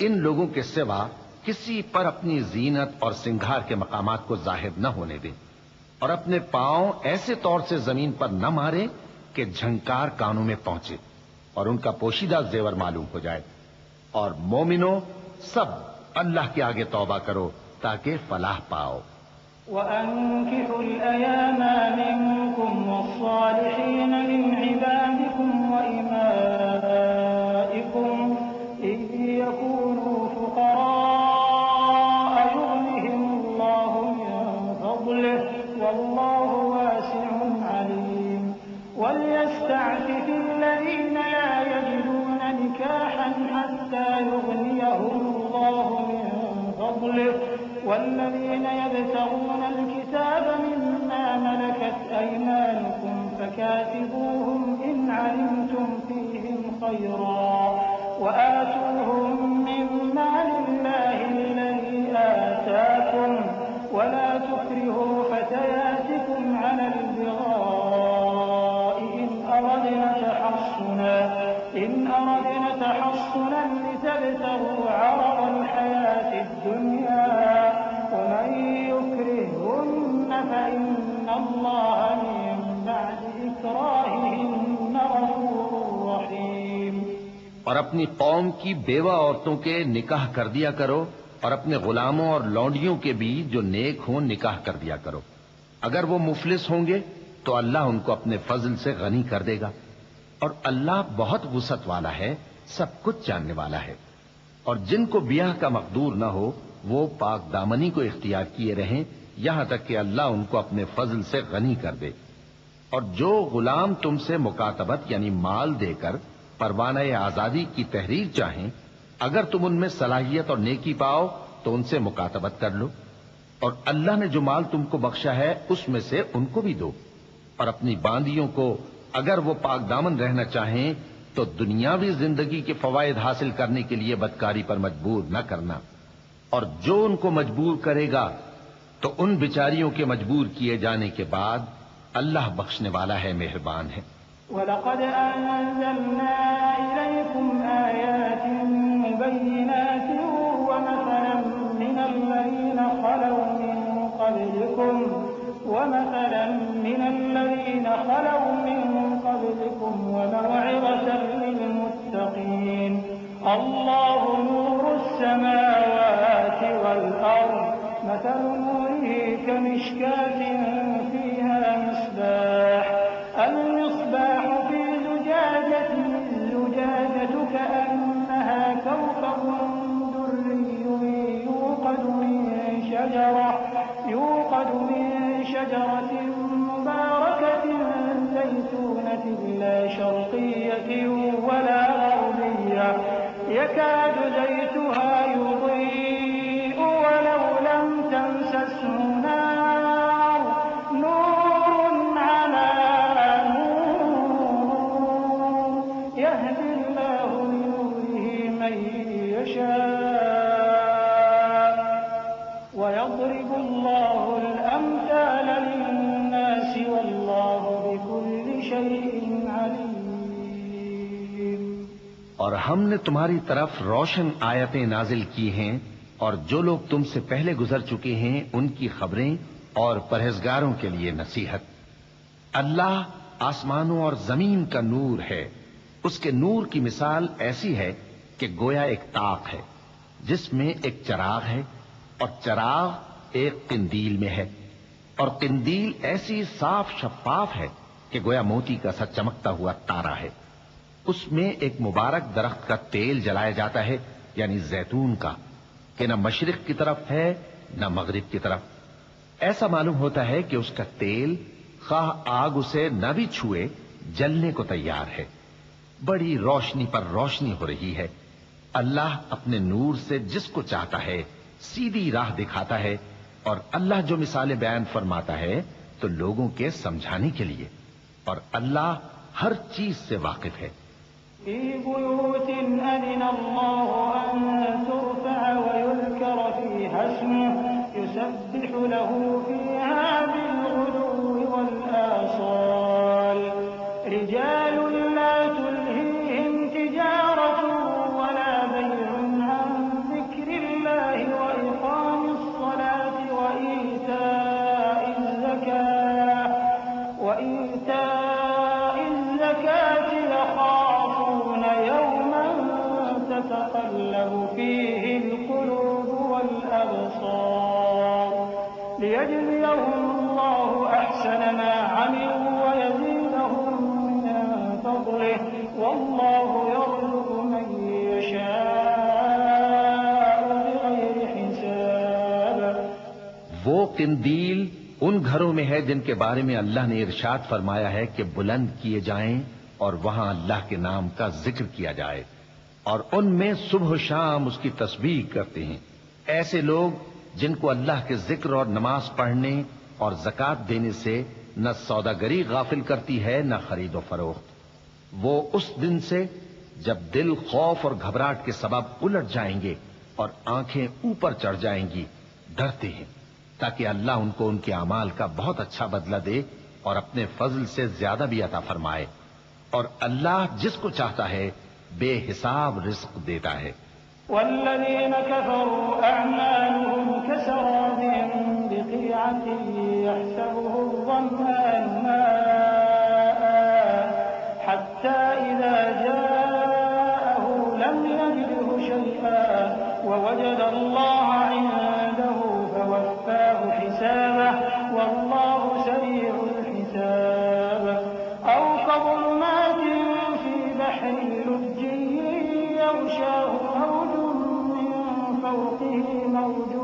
ان لوگوں کے سوا کسی پر اپنی زینت اور سنگھار کے مقامات کو ظاہر نہ ہونے دیں، اور اپنے پاؤں ایسے طور سے زمین پر نہ ماریں کہ جھنکار کانوں میں پہنچے اور ان کا پوشیدہ زیور معلوم ہو جائے۔ اور مومنوں سب اللہ کے آگے توبہ کرو تاکہ فلاح پاؤ۔ وأنكحوا الأيام منكم والصالحين من عبادكم وإمائكم إن يكونوا فقراء يغنهم الله من فضله والله واسع عليم وليستعفف الذين لا يجدون نكاحا حتى يغنيهم الله من فضله والذين يبتغون الكتاب مما ملكت أيمانكم فكاتبوهم إن علمتم فيهم خيرا وآتوهم مما لله الذي آتاكم ولا تكرهوا فتياتكم على البغاء إن أردنا تحصنا لتبتغوا عرض الحياة الدنيا ومن يكرههن فإن الله من بعد إكراههن غفور رحيم۔ اور اپنی قوم کی بیوہ عورتوں کے نکاح کر دیا کرو، اور اپنے غلاموں اور لونڈیوں کے بھی جو نیک ہوں نکاح کر دیا کرو۔ اگر وہ مفلس ہوں گے تو اللہ ان کو اپنے فضل سے غنی کر دے گا، اور اللہ بہت وسعت والا ہے، سب کچھ جاننے والا ہے۔ اور جن کو بیاہ کا مقدور نہ ہو وہ پاک دامنی کو اختیار کیے رہیں یہاں تک کہ اللہ ان کو اپنے فضل سے غنی کر دے۔ اور جو غلام تم سے مکاتبت یعنی مال دے کر پروانہ آزادی کی تحریر چاہیں، اگر تم ان میں صلاحیت اور نیکی پاؤ تو ان سے مکاتبت کر لو، اور اللہ نے جو مال تم کو بخشا ہے اس میں سے ان کو بھی دو۔ اور اپنی باندیوں کو اگر وہ پاک دامن رہنا چاہیں تو دنیاوی زندگی کے فوائد حاصل کرنے کے لیے بدکاری پر مجبور نہ کرنا، اور جو ان کو مجبور کرے گا تو ان بیچاریوں کے مجبور کیے جانے کے بعد اللہ بخشنے والا ہے، مہربان ہے۔ وَلَقَدْ أَنزَلْنَا إِلَيْكُمْ آيَاتٍ مُبَيِّنَاتٍ وَمَثَلًا مِّنَ الَّذِينَ خَلَوْا مِن قَبْلِكُمْ وَمَوْعِظَةً لِّلْمُتَّقِينَ اللَّهُ نُورُ السَّمَاوَاتِ وَالْأَرْضِ مَثَلُ نُورِهِ كَمِشْكَاةٍ فِيهَا مِصْبَاحٌ الْمِصْبَاحُ فِي زُجَاجَةٍ الزُّجَاجَةُ كَأَنَّهَا كَوْكَبٌ دُرِّيٌّ يُوقَدُ مِن شَجَرَةٍ مُبَارَكَةٍ زَيْتُونَةٍ لَّا شَرْقِيَّةٍ وَلَا غَرْبِيَّةٍ يَكَادُ زَيْتُهَا يُضِيءُ وَلَوْ لَمْ تَمْسَسْهُ نَارٌ نُّورٌ عَلَىٰ نُورٍ يَهْدِي اللَّهُ لِنُورِهِ مَن يَشَاءُ وَيَضْرِبُ اللَّهُ الْأَمْثَالَ لِلنَّاسِ وَاللَّهُ ہم نے تمہاری طرف روشن آیتیں نازل کی ہیں اور جو لوگ تم سے پہلے گزر چکے ہیں ان کی خبریں اور پرہیزگاروں کے لیے نصیحت۔ اللہ آسمانوں اور زمین کا نور ہے، اس کے نور کی مثال ایسی ہے کہ گویا ایک طاق ہے جس میں ایک چراغ ہے، اور چراغ ایک قندیل میں ہے، اور قندیل ایسی صاف شفاف ہے کہ گویا موتی کا سا چمکتا ہوا تارا ہے۔ اس میں ایک مبارک درخت کا تیل جلایا جاتا ہے، یعنی زیتون کا، کہ نہ مشرق کی طرف ہے نہ مغرب کی طرف۔ ایسا معلوم ہوتا ہے کہ اس کا تیل خواہ آگ اسے نہ بھی چھوئے جلنے کو تیار ہے۔ بڑی روشنی پر روشنی ہو رہی ہے۔ اللہ اپنے نور سے جس کو چاہتا ہے سیدھی راہ دکھاتا ہے، اور اللہ جو مثالیں بیان فرماتا ہے تو لوگوں کے سمجھانے کے لیے، اور اللہ ہر چیز سے واقف ہے۔ في بيوت أذن الله أن ترفع ويذكر فيها اسمه يسبح له فيها بالغدو والآصال رجال لا تلهيهم تجارة ولا بيع عن ذكر الله وإقام الصلاة وإيتاء الزكاة يخافون يوما تتقلب فيه القلوب والأبصار ليجزيهم الله أحسن ما عملوا ويزيدهم من فضله والله يرزق من يشاء بغير حساب۔ وہ قندیل ان گھروں میں ہے جن کے بارے میں اللہ نے ارشاد فرمایا ہے کہ بلند کیے جائیں اور وہاں اللہ کے نام کا ذکر کیا جائے، اور ان میں صبح و شام اس کی تسبیح کرتے ہیں۔ ایسے لوگ جن کو اللہ کے ذکر اور نماز پڑھنے اور زکوٰۃ دینے سے نہ سوداگری غافل کرتی ہے نہ خرید و فروخت۔ وہ اس دن سے جب دل خوف اور گھبراہٹ کے سبب الٹ جائیں گے اور آنکھیں اوپر چڑھ جائیں گی ڈرتے ہیں، تاکہ اللہ ان کو ان کے اعمال کا بہت اچھا بدلہ دے اور اپنے فضل سے زیادہ بھی عطا فرمائے، اور اللہ جس کو چاہتا ہے بے حساب رزق دیتا ہے۔ والذين كفروا أعمالهم كسراب بقيعة يحسبه الظمآن ماء حتى إذا جاءه لم يجده شيئا ووجد الله عنده فوفاه حسابه والله سريع الحساب أو كظلمات في بحر لجي يغشاه موج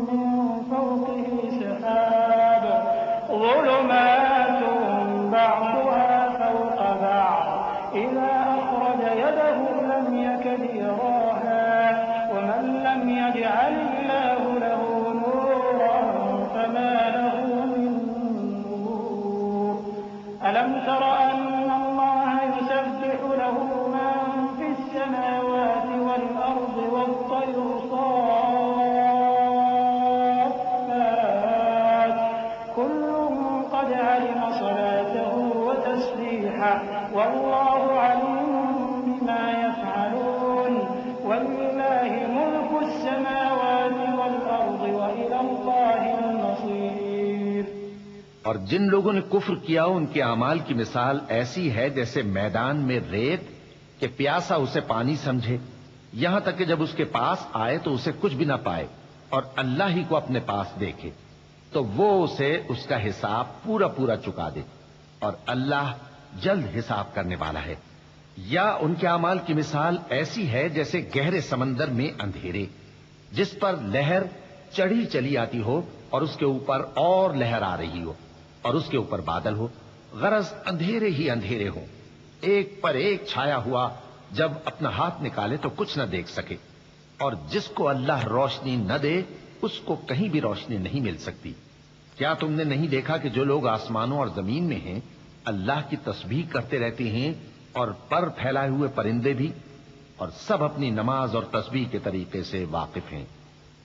من فوقه سحاب ظلمات بعضها فوق بعض إذا أخرج يده لم يكد يراها ومن لم يجعل الله له نورا فما له من نور ألم تر أن الله يسبح له من في السماوات والأرض والطير صافات كل قد علم صلاته وتسبيحه والله عليم بما يفعلون ولله ملك السماوات والأرض وإلى الله المصير۔ اور جن لوگوں نے کفر کیا ان کے اعمال کی مثال ایسی ہے جیسے میدان میں ریت کہ پیاسا اسے پانی سمجھے، یہاں تک کہ جب اس کے پاس آئے تو اسے کچھ بھی نہ پائے اور اللہ ہی کو اپنے پاس دیکھے تو وہ اسے اس کا حساب پورا پورا چکا دے، اور اللہ جلد حساب کرنے والا ہے۔ یا ان کے اعمال کی مثال ایسی ہے جیسے گہرے سمندر میں اندھیرے جس پر لہر چڑھی چلی آتی ہو اور اس کے اوپر اور لہر آ رہی ہو اور اس کے اوپر بادل ہو، غرض اندھیرے ہی اندھیرے ہو، ایک پر ایک چھایا ہوا، جب اپنا ہاتھ نکالے تو کچھ نہ دیکھ سکے، اور جس کو اللہ روشنی نہ دے اس کو کہیں بھی روشنی نہیں مل سکتی۔ کیا تم نے نہیں دیکھا کہ جو لوگ آسمانوں اور زمین میں ہیں اللہ کی تسبیح کرتے رہتے ہیں، اور پر پھیلائے ہوئے پرندے بھی، اور سب اپنی نماز اور تسبیح کے طریقے سے واقف ہیں،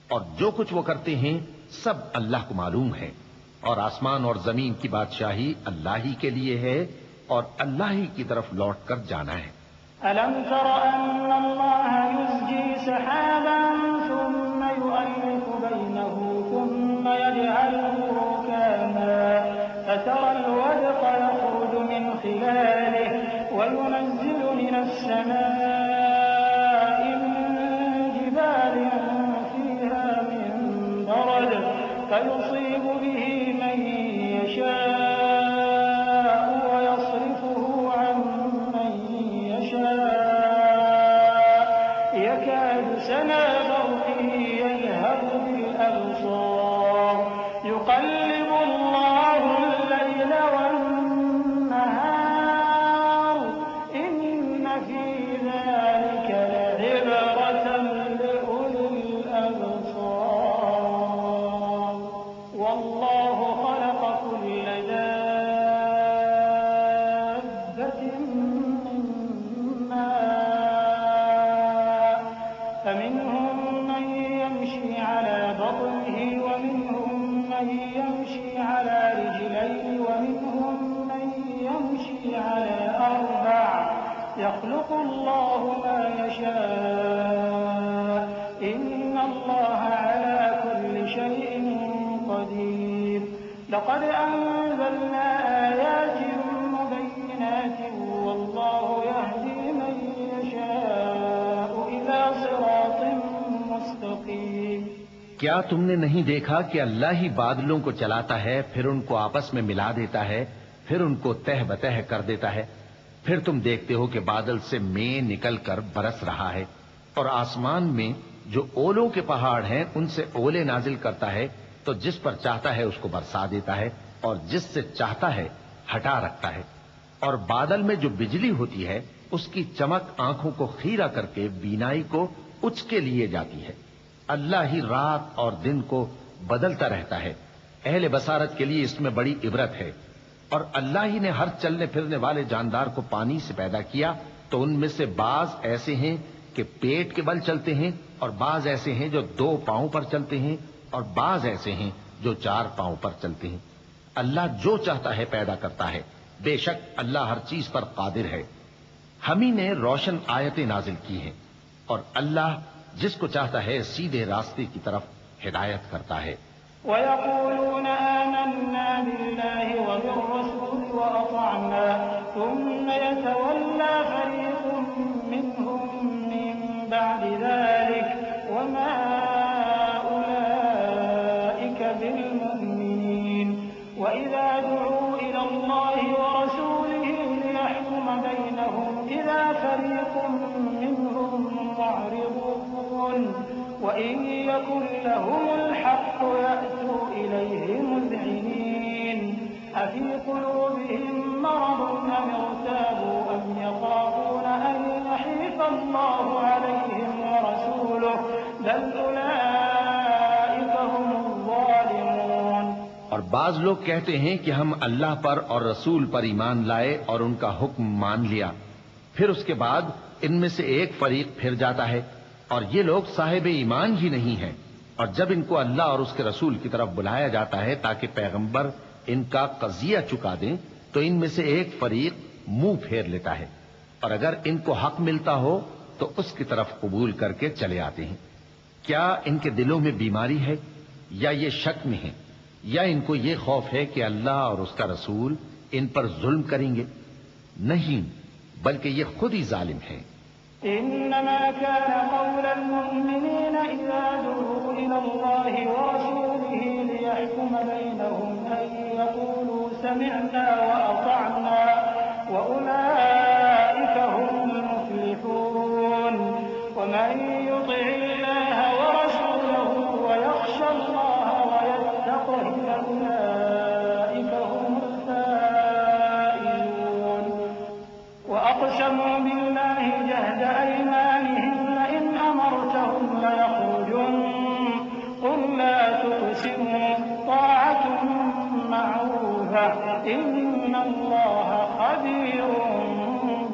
اور جو کچھ وہ کرتے ہیں سب اللہ کو معلوم ہے، اور آسمان اور زمین کی بادشاہی اللہ ہی کے لیے ہے اور اللہ ہی کی طرف لوٹ کر جانا ہے۔ ألم تر أن الله يزجي سحابا ثم يؤلف بينه ثم يجعله ركاما فترى الودق يخرج من خلاله وينزل من السماء من جبال فيها من برد فيصيب به من يشاء ويصرفه عن من يشاء يكاد سنا برقه يذهب بالأبصار يقلب الله الليل والنهار إن في ذلك لعبرة لأولي الأبصار والله خلق كل دابة من ماء فمنهم من يمشي على بطنه ومنهم من يمشي على رجلين ومنهم من يمشي على أربع يخلق الله ما يشاء إن الله على كل شيء قدير لقد أنزلنا آيات مبينات والله يهدي من يشاء إلى صراط مستقيم کیا تم نے نہیں دیکھا کہ اللہ ہی بادلوں کو چلاتا ہے، پھر ان کو آپس میں ملا دیتا ہے، پھر ان کو تہ بتہ کر دیتا ہے، پھر تم دیکھتے ہو کہ بادل سے مے نکل کر برس رہا ہے، اور آسمان میں جو اولوں کے پہاڑ ہیں ان سے اولے نازل کرتا ہے، تو جس پر چاہتا ہے اس کو برسا دیتا ہے اور جس سے چاہتا ہے ہٹا رکھتا ہے، اور بادل میں جو بجلی ہوتی ہے اس کی چمک آنکھوں کو خیرہ کر کے بینائی کو اچ کے لیے جاتی ہے۔ اللہ ہی رات اور دن کو بدلتا رہتا ہے، اہل بصارت کے لیے اس میں بڑی عبرت ہے۔ اور اللہ ہی نے ہر چلنے پھرنے والے جاندار کو پانی سے پیدا کیا، تو ان میں سے بعض ایسے ہیں کہ پیٹ کے بل چلتے ہیں، اور بعض ایسے ہیں جو 2 پاؤں پر چلتے ہیں، اور بعض ایسے ہیں جو 4 پاؤں پر چلتے ہیں۔ اللہ جو چاہتا ہے پیدا کرتا ہے، بے شک اللہ ہر چیز پر قادر ہے۔ ہم ہی نے روشن آیتیں نازل کی ہیں، اور اللہ جس کو چاہتا ہے سیدھے راستے کی طرف ہدایت کرتا ہے۔ ويقولون آمنا بالله وبالرسول وأطعنا ثم يتولى فريق منهم من بعد ذلك وما أولئك بالمؤمنين وإذا دعوا إلى الله ورسوله ليحكم بينهم إذا فريق منهم معرضون وإن يكن لهم الحق يأتوا إليه مذعنين أفي قلوبهم مرض أم ارتابوا أم يخافون أن يحيف الله عليهم ورسوله بل أولئك هم الظالمون۔ اور بعض لوگ کہتے ہیں کہ ہم اللہ پر اور رسول پر ایمان لائے اور ان کا حکم مان لیا، پھر اس کے بعد ان میں سے ایک فریق پھر جاتا ہے، اور یہ لوگ صاحب ایمان ہی نہیں ہیں، اور جب ان کو اللہ اور اس کے رسول کی طرف بلایا جاتا ہے تاکہ پیغمبر ان کا قضیہ چکا دیں، تو ان میں سے ایک فریق منہ پھیر لیتا ہے، اور اگر ان کو حق ملتا ہو تو اس کی طرف قبول کر کے چلے آتے ہیں۔ کیا ان کے دلوں میں بیماری ہے یا یہ شک میں ہیں، یا ان کو یہ خوف ہے کہ اللہ اور اس کا رسول ان پر ظلم کریں گے؟ نہیں، بلکہ یہ خود ہی ظالم ہیں۔ إنما كان قول المؤمنين إذا دعوا إلى الله ورسوله ليحكم بينهم أن يقولوا سمعنا وأطعنا وأولئك هم المفلحون ومن يطع الله ورسوله ويخشى الله ويتقه فأولئك هم الفائزون وأقسموا بالله جهد أيمانهم لئن أمرتهم ليخرجن قل لا تقسموا طاعة معروفة إن الله خبير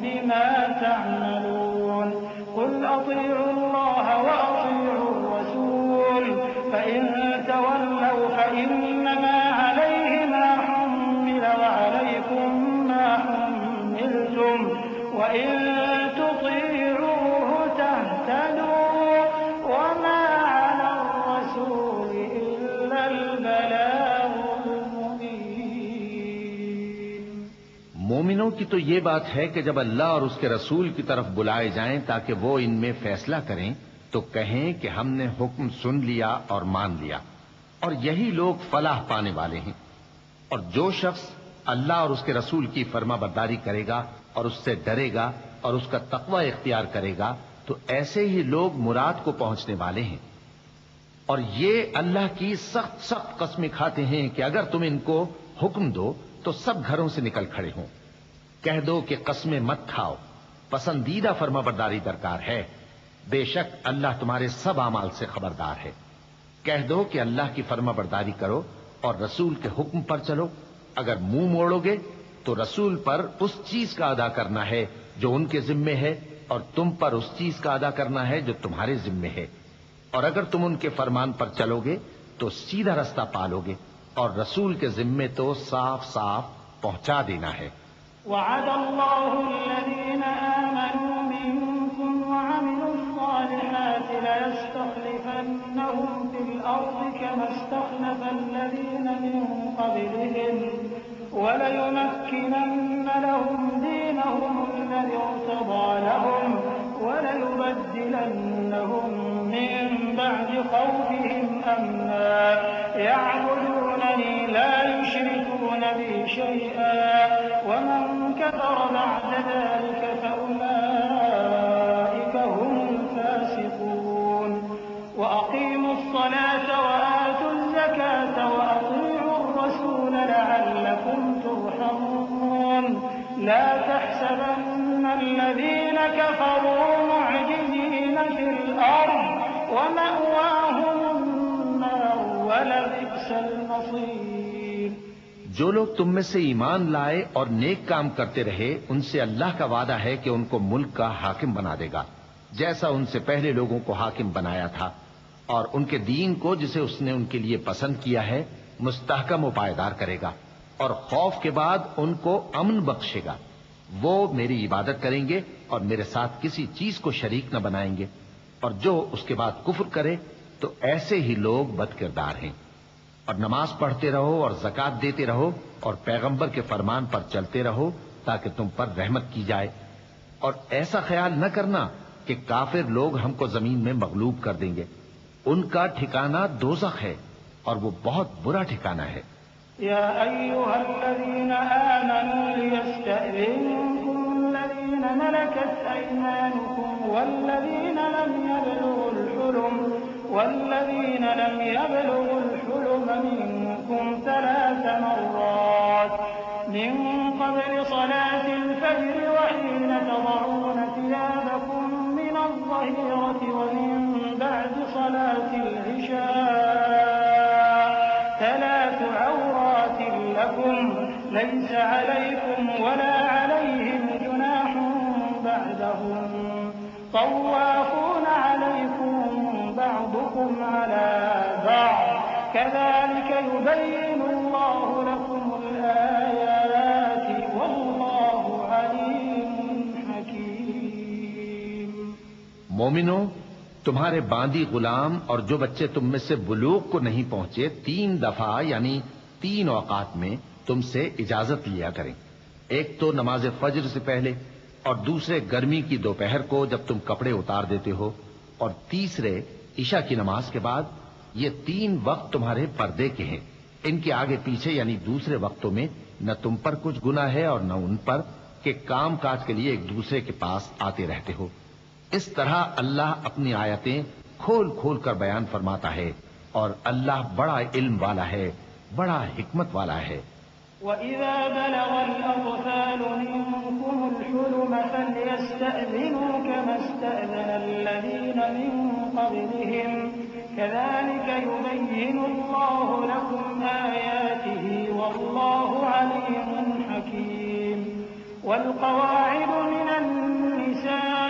بما تعملون قل أطيعوا الله وأطيعوا الرسول فإن تولوا فإنما عليه ما حمل وعليكم ما حملتم وإن تطيعوا مومنوں کی تو یہ بات ہے کہ جب اللہ اور اس کے رسول کی طرف بلائے جائیں تاکہ وہ ان میں فیصلہ کریں تو کہیں کہ ہم نے حکم سن لیا اور مان لیا، اور یہی لوگ فلاح پانے والے ہیں۔ اور جو شخص اللہ اور اس کے رسول کی فرما برداری کرے گا اور اس سے ڈرے گا اور اس کا تقوی اختیار کرے گا تو ایسے ہی لوگ مراد کو پہنچنے والے ہیں۔ اور یہ اللہ کی سخت سخت قسمیں کھاتے ہیں کہ اگر تم ان کو حکم دو تو سب گھروں سے نکل کھڑے ہوں۔ کہہ دو کہ قسمیں مت کھاؤ، پسندیدہ فرما برداری درکار ہے، بے شک اللہ تمہارے سب اعمال سے خبردار ہے۔ کہہ دو کہ اللہ کی فرما برداری کرو اور رسول کے حکم پر چلو، اگر منہ موڑو گے تو رسول پر اس چیز کا ادا کرنا ہے جو ان کے ذمے ہے اور تم پر اس چیز کا ادا کرنا ہے جو تمہارے ذمے ہے، اور اگر تم ان کے فرمان پر چلو گے تو سیدھا رستہ پالو گے، اور رسول کے ذمے تو صاف صاف پہنچا دینا ہے۔ وعد الله الذين آمنوا منكم وعملوا الصالحات ليستخلفنهم في الأرض كما استخلف الذين من قبلهم وليمكنن لهم دينهم الذي ارتضى لهم وليبدلنهم من بعد خوفهم أمنا يعبدونني لا يشركون بي شيئا ومن كفر بعد ذلك فأولئك هم الفاسقون وأقيموا الصلاة وآتوا الزكاة وأطيعوا الرسول لعلكم ترحمون لا تحسبن الذين كفروا معجزين في الأرض ومأواهم النار ولبئس المصير۔ جو لوگ تم میں سے ایمان لائے اور نیک کام کرتے رہے ان سے اللہ کا وعدہ ہے کہ ان کو ملک کا حاکم بنا دے گا، جیسا ان سے پہلے لوگوں کو حاکم بنایا تھا، اور ان کے دین کو جسے اس نے ان کے لیے پسند کیا ہے مستحکم و پائیدار کرے گا، اور خوف کے بعد ان کو امن بخشے گا۔ وہ میری عبادت کریں گے اور میرے ساتھ کسی چیز کو شریک نہ بنائیں گے، اور جو اس کے بعد کفر کرے تو ایسے ہی لوگ بد کردار ہیں۔ اور نماز پڑھتے رہو اور زکوٰۃ دیتے رہو اور پیغمبر کے فرمان پر چلتے رہو تاکہ تم پر رحمت کی جائے، اور ایسا خیال نہ کرنا کہ کافر لوگ ہم کو زمین میں مغلوب کر دیں گے، ان کا ٹھکانہ دوزخ ہے اور وہ بہت برا ٹھکانہ ہے۔ يا أيها الذين آمنوا ليستأذنكم الذين ملكت أيمانكم والذين لم يبلغوا الحلم منكم 3 مرات من قبل صلاة الفجر وحين تضعون ثيابكم من الظهيرة ومن بعد صلاة العشاء 3 عورات لكم ليس عليكم ولا عليهم جناح بعدهم طوافون عليكم بعضكم على بعض كذلك يبين الله لكم الآيات والله عليم حكيم۔ مومنو، تمہارے باندی غلام اور جو بچے تم میں سے بلوغ کو نہیں پہنچے 3 دفعہ یعنی 3 اوقات میں تم سے اجازت لیا کریں، ایک تو نماز فجر سے پہلے، اور دوسرے گرمی کی دوپہر کو جب تم کپڑے اتار دیتے ہو، اور تیسرے عشاء کی نماز کے بعد۔ یہ 3 وقت تمہارے پردے کے ہیں، ان کے آگے پیچھے یعنی دوسرے وقتوں میں نہ تم پر کچھ گناہ ہے اور نہ ان پر کہ کام کاج کے لیے ایک دوسرے کے پاس آتے رہتے ہو۔ اس طرح اللہ اپنی آیتیں کھول کھول کر بیان فرماتا ہے، اور اللہ بڑا علم والا ہے، بڑا حکمت والا ہے۔ وَإِذَا بَلَغَ الْأَطْفَالُ مِنكُمُ الْحُلُمَ فَلْيَسْتَأْذِنُوا كَمَا اسْتَأْذَنَ الَّذِينَ مِن قَبْلِهِمْ كَذَلِكَ يُبَيِّنُ اللَّهُ لَكُمْ آيَاتِهِ وَاللَّهُ عَلِيمٌ حَكِيمٌ۔ وَالْقَوَاعِدُ مِنَ النِّسَاءِ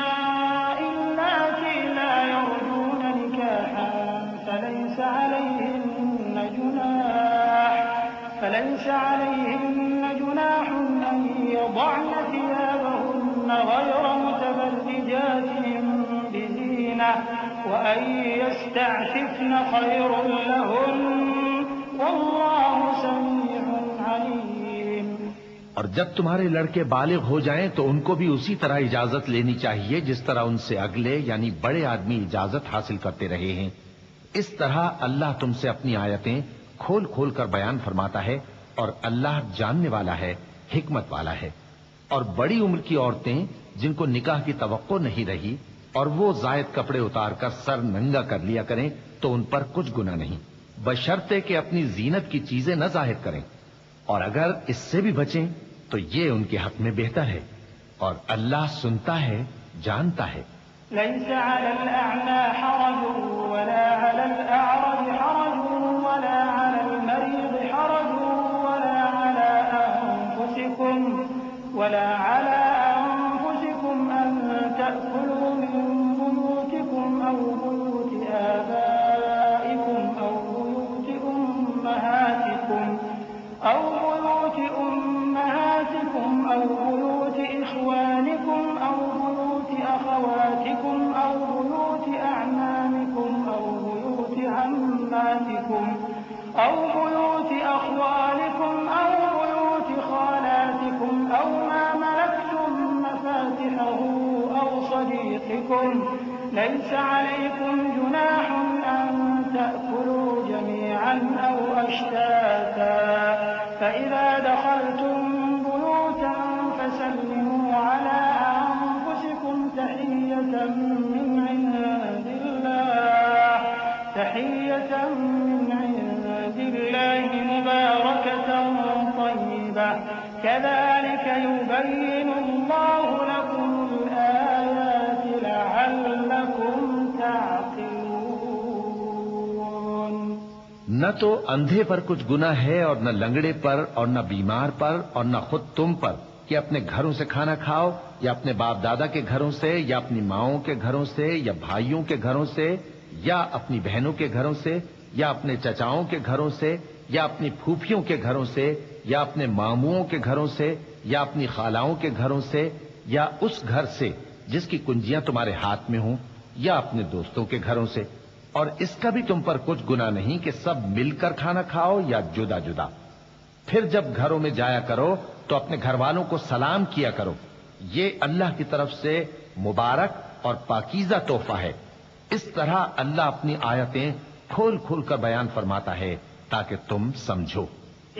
اللَّاتِي لَا يَرْجُونَ نِكَاحًا فَلَيْسَ عليهن جناح أن يضعن ثيابهن غير متبرجات بزينة وأن يستعففن خير لهن والله سميع عليم۔ اور جب تمہارے لڑکے بالغ ہو جائیں تو ان کو بھی اسی طرح اجازت لینی چاہیے جس طرح ان سے اگلے یعنی بڑے آدمی اجازت حاصل کرتے رہے ہیں۔ اس طرح اللہ تم سے اپنی آیتیں کھول کھول کر بیان فرماتا ہے، اور اللہ جاننے والا ہے، حکمت والا ہے۔ اور بڑی عمر کی عورتیں جن کو نکاح کی توقع نہیں رہی اور وہ زائد کپڑے اتار کر سر ننگا کر لیا کریں تو ان پر کچھ گناہ نہیں، بشرطے کہ اپنی زینت کی چیزیں نہ ظاہر کریں، اور اگر اس سے بھی بچیں تو یہ ان کے حق میں بہتر ہے، اور اللہ سنتا ہے، جانتا ہے۔ ليس على الأعمى حرج ولا على الأعرج حرج ولا على المريض حرج ولا على أنفسكم أن تأكلوا من بيوتكم أو بيوت آبائكم أو بيوت أمهاتكم أو بيوت إخوانكم أو بيوت أخواتكم أو بيوت أعمامكم أو بيوت عماتكم أو بيوت أخوالكم أو بيوت خالاتكم أو ما ملكتم مفاتحه أو صديقكم ليس عليكم جناح أن تأكلوا جميعا أو أشتاتا فإذا دخلتم بيوتا فسلموا على أنفسكم تحية من عند الله مباركة طيبة كذلك يبين الله لكم الآيات لعلكم تعقلون۔ نہ تو اندھے پر کچھ گناہ ہے اور نہ لنگڑے پر اور نہ بیمار پر اور نہ خود تم پر کہ اپنے گھروں سے کھانا کھاؤ یا اپنے باپ دادا کے گھروں سے یا اپنی ماؤں کے گھروں سے یا بھائیوں کے گھروں سے یا اپنی بہنوں کے گھروں سے یا اپنے چچاؤں کے گھروں سے یا اپنی پھوپھیوں کے گھروں سے یا اپنے ماموؤں کے گھروں سے یا اپنی خالاؤں کے گھروں سے یا اس گھر سے جس کی کنجیاں تمہارے ہاتھ میں ہوں یا اپنے دوستوں کے گھروں سے، اور اس کا بھی تم پر کچھ گناہ نہیں کہ سب مل کر کھانا کھاؤ یا جدا جدا۔ پھر جب گھروں میں جایا کرو تو اپنے گھر والوں کو سلام کیا کرو، یہ اللہ کی طرف سے مبارک اور پاکیزہ تحفہ ہے۔ اس طرح اللہ اپنی آیتیں کھول کھول کر بیان فرماتا ہے تاکہ تم سمجھو۔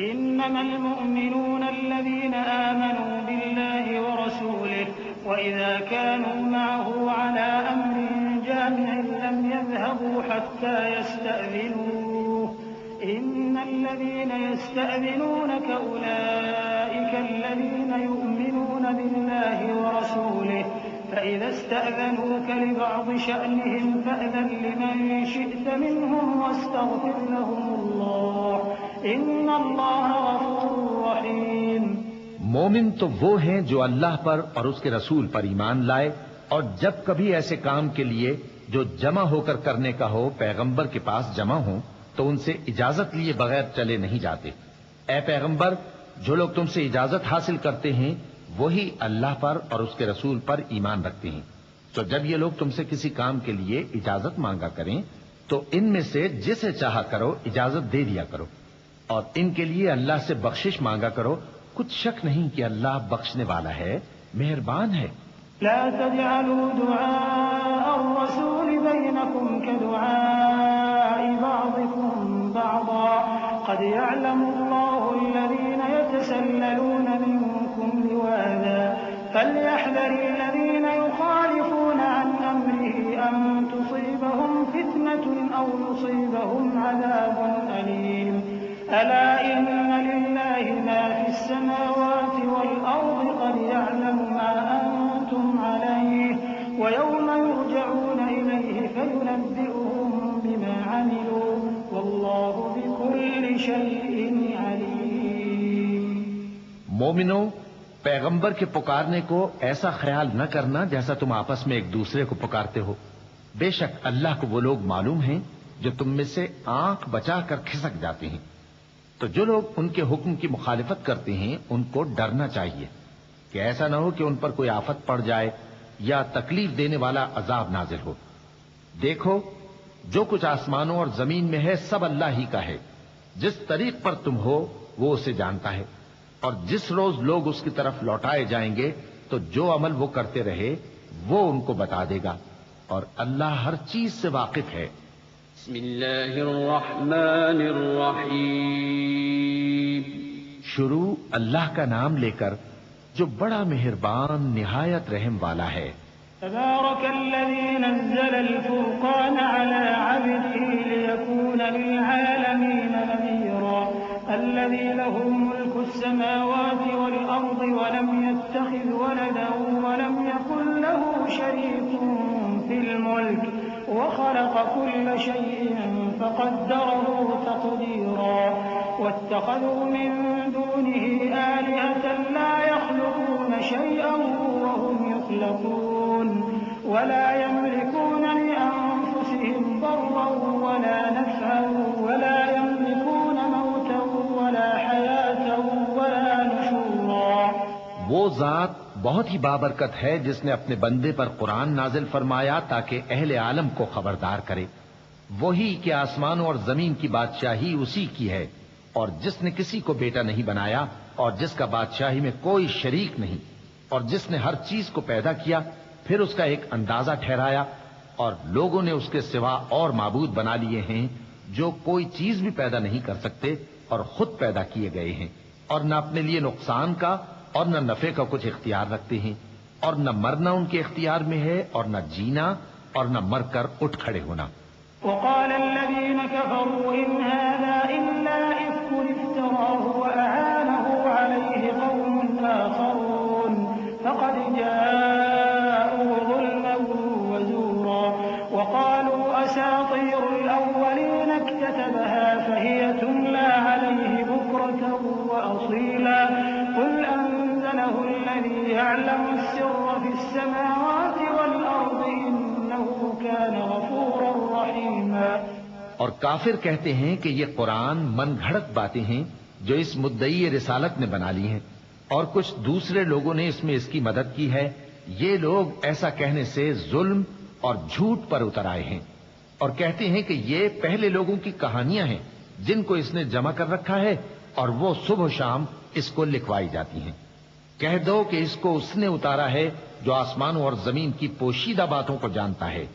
إنما المؤمنون الذين آمنوا بالله ورسوله وإذا كانوا معه على أمر جامع لم يذهبوا حتى يستأذنوه إن الذين يستأذنونك أولئك الذين يؤمنون بالله ورسوله فإذا استأذنوك لبعض شأنهم فأذن لمن شئت منهم واستغفر لهم الله إن الله غفور رحيم۔ مومن تو وہ ہیں جو اللہ پر اور اس کے رسول پر ایمان لائے، اور جب کبھی ایسے کام کے لیے جو جمع ہو کر کرنے کا ہو پیغمبر کے پاس جمع ہوں تو ان سے اجازت لیے بغیر چلے نہیں جاتے۔ اے پیغمبر، جو لوگ تم سے اجازت حاصل کرتے ہیں وہی اللہ پر اور اس کے رسول پر ایمان رکھتے ہیں، تو جب یہ لوگ تم سے کسی کام کے لیے اجازت مانگا کریں تو ان میں سے جسے چاہا کرو اجازت دے دیا کرو، اور ان کے لیے اللہ سے بخشش مانگا کرو، کچھ شک نہیں کہ اللہ بخشنے والا ہے، مہربان ہے۔ لا تجعلوا دعاء الرسول بينكم كدعاء بعضكم بعضا قد يعلم الله الذين يتسللون منكم لواذا فليحذر الذين يخالفون عن أمره أن تصيبهم فتنة أو يصيبهم عذاب أليم ألا إن لله ما في السماوات والأرض قد يعلم ما أنتم عليه ويوم يرجعون إليه فينبئهم بما عملوا والله بكل شيء عليم۔ مومنوں، پیغمبر کے پکارنے کو ایسا خیال نہ کرنا جیسا تم آپس میں ایک دوسرے کو پکارتے ہو، بے شک اللہ کو وہ لوگ معلوم ہیں جو تم میں سے آنکھ بچا کر کھسک جاتے ہیں، تو جو لوگ ان کے حکم کی مخالفت کرتے ہیں ان کو ڈرنا چاہیے کہ ایسا نہ ہو کہ ان پر کوئی آفت پڑ جائے یا تکلیف دینے والا عذاب نازل ہو۔ دیکھو، جو کچھ آسمانوں اور زمین میں ہے سب اللہ ہی کا ہے، جس طریق پر تم ہو وہ اسے جانتا ہے، اور جس روز لوگ اس کی طرف لوٹائے جائیں گے تو جو عمل وہ کرتے رہے وہ ان کو بتا دے گا، اور اللہ ہر چیز سے واقف ہے۔ بسم اللہ الرحمن الرحیم۔ شروع اللہ کا نام لے کر جو بڑا مہربان نہایت رحم والا ہے۔ تبارك الذي نزل الفرقان على عبده ليكون للعالمين نذيرا الذي له ملك السماوات والأرض ولم يتخذ ولدا ولم يكن له شريك في الملك وخلق كل شيء فقدره تقديرا واتخذوا من دونه آلهة لا يخلقون شيئا وهم يخلقون ولا يملكون لأنفسهم ضرا ولا نفعا ولا يملكون موتا ولا حياة ولا نشورا۔ وہ ذات بہت ہی بابرکت ہے جس نے اپنے بندے پر قرآن نازل فرمایا تاکہ اہل عالم کو خبردار کرے، وہی کہ آسمانوں اور زمین کی بادشاہی اسی کی ہے، اور جس نے کسی کو بیٹا نہیں بنایا اور جس کا بادشاہی میں کوئی شریک نہیں، اور جس نے ہر چیز کو پیدا کیا پھر اس کا ایک اندازہ ٹھہرایا، اور لوگوں نے اس کے سوا اور معبود بنا لیے ہیں جو کوئی چیز بھی پیدا نہیں کر سکتے اور خود پیدا کیے گئے ہیں، اور نہ اپنے لیے نقصان کا اور نہ نفع کا کچھ اختیار رکھتے ہیں، اور نہ مرنا ان کے اختیار میں ہے اور نہ جینا اور نہ مر کر اٹھ کھڑے ہونا۔ وقال الذين كفروا إن هذا إلا إفك افتراه وأعانه عليه قوم آخرون فقد جاءوا ظلما وزورا وقالوا أساطير الأولين اكتتبها فهي تملى عليه بكرة وأصيلا قل أنزله الذي يعلم السر في السماوات والأرض إنه كان غفورا رحيما۔ اور کافر کہتے ہیں کہ یہ قرآن من گھڑت باتیں ہیں جو اس مدعی رسالت نے بنا لی ہیں، اور کچھ دوسرے لوگوں نے اس میں اس کی مدد کی ہے۔ یہ لوگ ایسا کہنے سے ظلم اور جھوٹ پر اتر آئے ہیں، اور کہتے ہیں کہ یہ پہلے لوگوں کی کہانیاں ہیں جن کو اس نے جمع کر رکھا ہے، اور وہ صبح و شام اس کو لکھوائی جاتی ہیں۔ کہہ دو کہ اس کو اس نے اتارا ہے جو آسمانوں اور زمین کی پوشیدہ باتوں کو جانتا ہے،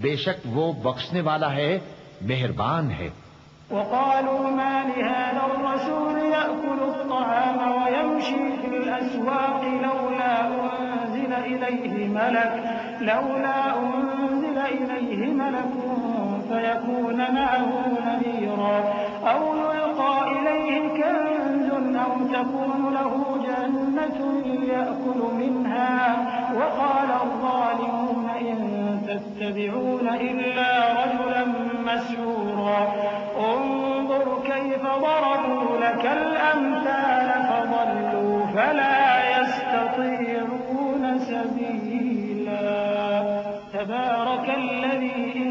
بے شک وہ بخشنے والا ہے، مہربان ہے۔ وقالوا ما لهذا الرسول يأكل الطعام ويمشي في الأسواق لولا أنزل إليه ملك فيكون معه نذيرا أو يلقى إليه كنز أو تكون له جنة يأكل منها وقال الظالمون إن تتبعون إلا رجلا مسحورا انظر كيف ضربوا لك الأمثال فضلوا فلا يستطيعون سبيلا تبارك الذي إن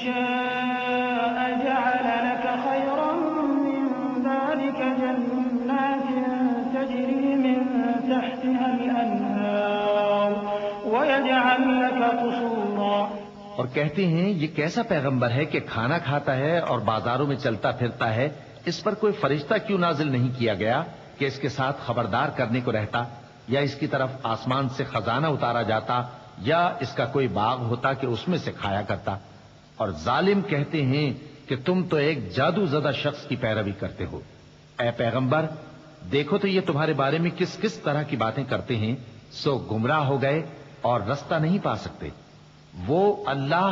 شاء جعل لك خيرا من ذلك جنات تجري من تحتها الأنهار ويجعل لك قصورا۔ اور کہتے ہیں یہ کیسا پیغمبر ہے کہ کھانا کھاتا ہے اور بازاروں میں چلتا پھرتا ہے، اس پر کوئی فرشتہ کیوں نازل نہیں کیا گیا کہ اس کے ساتھ خبردار کرنے کو رہتا، یا اس کی طرف آسمان سے خزانہ اتارا جاتا، یا اس کا کوئی باغ ہوتا کہ اس میں سے کھایا کرتا۔ اور ظالم کہتے ہیں کہ تم تو ایک جادو زدہ شخص کی پیروی کرتے ہو۔ اے پیغمبر دیکھو تو یہ تمہارے بارے میں کس کس طرح کی باتیں کرتے ہیں، سو گمراہ ہو گئے اور رستہ نہیں پا سکتے۔ وہ اللہ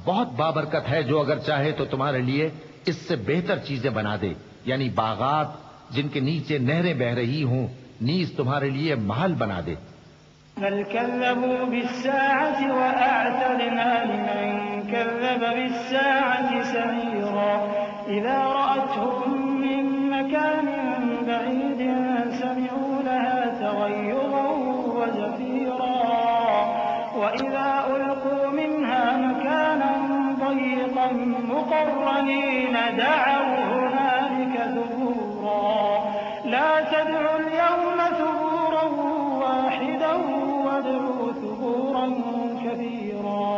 بہت بابرکت ہے جو اگر چاہے تو تمہارے لیے اس سے بہتر چیزیں بنا دے، یعنی باغات جن کے نیچے نہریں بہ رہی ہوں، نیز تمہارے لیے محل بنا دے۔ بل كذبوا بالساعة وأعتدنا لمن كذب بالساعة سعيرا إذا رأتهم من مكان بعيد سمعوا لها تغيظا وزفيرا وإذا ألقوا منها مكانا ضيقا مقرنين دعوا هنالك ثبورا لا تدعوا اليوم ثبورا واحدا وادعوا ثبورا كثيرا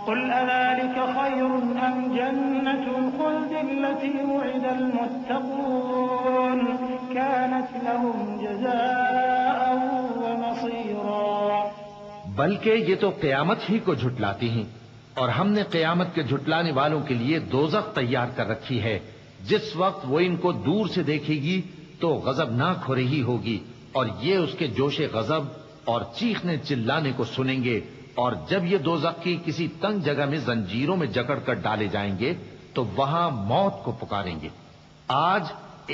قل أذلك خير أم جنة الخلد التي وعد المتقون كانت كانت لهم جزاء ومصيرا. بلکہ یہ تو قیامت ہی کو جھٹلاتی ہیں، اور ہم نے قیامت کے جھٹلانے والوں کے لیے دوزخ تیار کر رکھی ہے، جس وقت وہ ان کو دور سے دیکھے گی تو غضبناک ہو رہی ہوگی، اور یہ اس کے جوش غضب اور چیخنے چلانے کو سنیں گے، اور جب یہ دوزخ کی کسی تنگ جگہ میں زنجیروں میں جکڑ کر ڈالے جائیں گے تو وہاں موت کو پکاریں گے. آج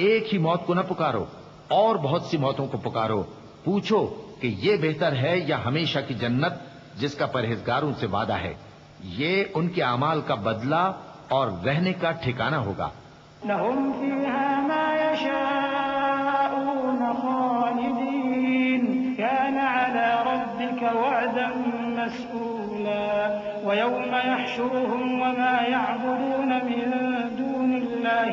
ایک ہی موت کو نہ پکارو، اور بہت سی موتوں کو پکارو. پوچھو کہ یہ بہتر ہے یا ہمیشہ کی جنت جس کا پرہیزگاروں سے وعدہ ہے. یہ ان کے اعمال کا بدلہ اور رہنے کا ٹھکانہ ہوگا. لهم فيها ما يشاءون خالدين كان على ربك وعدا مسئولا. ويوم يحشرهم وما يعبدون من دون الله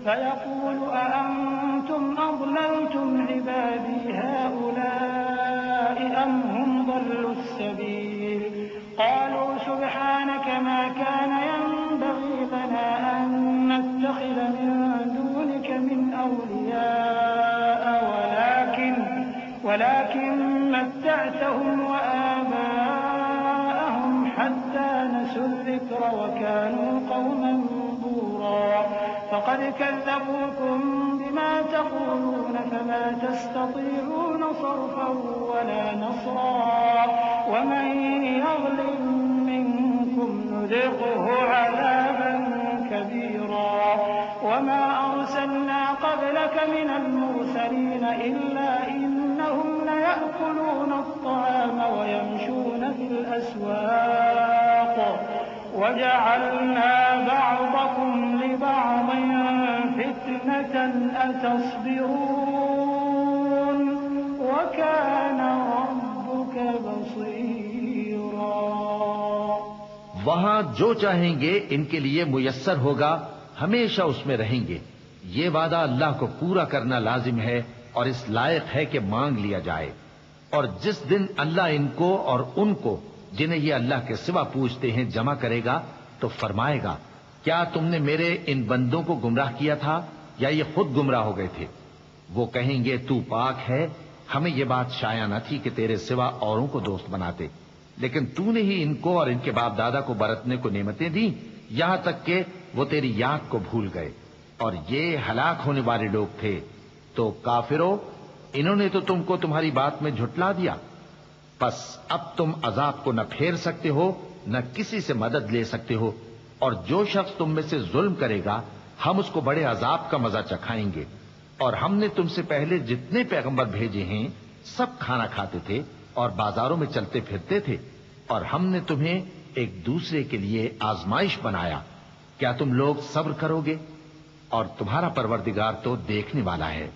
فيقول أأنتم أضللتم عبادي هؤلاء أم هم ضلوا السبيل. قالوا سبحانك ما كان ينبغي لنا أن نتخذ من دونك من أولياء ولكن متعتهم وآباءهم حتى نسوا الذكر وكانوا قوما بورا. فقد كذبوكم بما تقولون فما تستطيعون صرفا ولا نصرا. ومن يظلم منكم نذقه عذابا كبيرا. وما أرسلنا قبلك من المرسلين إلا إنهم ليأكلون الطعام ويمشون في الأسواق وجعلنا بعضكم لبعض فتنة أتصبرون وكان ربك بصيرا. وہاں جو چاہیں گے ان کے لیے میسر ہوگا، ہمیشہ اس میں رہیں گے. یہ وعدہ اللہ کو پورا کرنا لازم ہے اور اس لائق ہے کہ مانگ لیا جائے. اور جس دن اللہ ان کو اور ان کو جنہیں یہ اللہ کے سوا پوچھتے ہیں جمع کرے گا تو فرمائے گا، کیا تم نے میرے ان بندوں کو گمراہ کیا تھا یا یہ خود گمراہ ہو گئے تھے؟ وہ کہیں گے تو پاک ہے، ہمیں یہ بات شایع نہ تھی کہ تیرے سوا اوروں کو دوست بناتے، لیکن تو نے ہی ان کو اور ان کے باپ دادا کو برتنے کو نعمتیں دی، یہاں تک کہ وہ تیری یاد کو بھول گئے، اور یہ ہلاک ہونے والے لوگ تھے. تو کافرو، انہوں نے تو تم کو تمہاری بات میں جھٹلا دیا. پس اب تم عذاب کو نہ پھیر سکتے ہو نہ کسی سے مدد لے سکتے ہو، اور جو شخص تم میں سے ظلم کرے گا ہم اس کو بڑے عذاب کا مزہ چکھائیں گے. اور ہم نے تم سے پہلے جتنے پیغمبر بھیجے ہیں سب کھانا کھاتے تھے اور بازاروں میں چلتے پھرتے تھے، اور ہم نے تمہیں ایک دوسرے کے لیے آزمائش بنایا. کیا تم لوگ صبر کرو گے؟ اور تمہارا پروردگار تو دیکھنے والا ہے.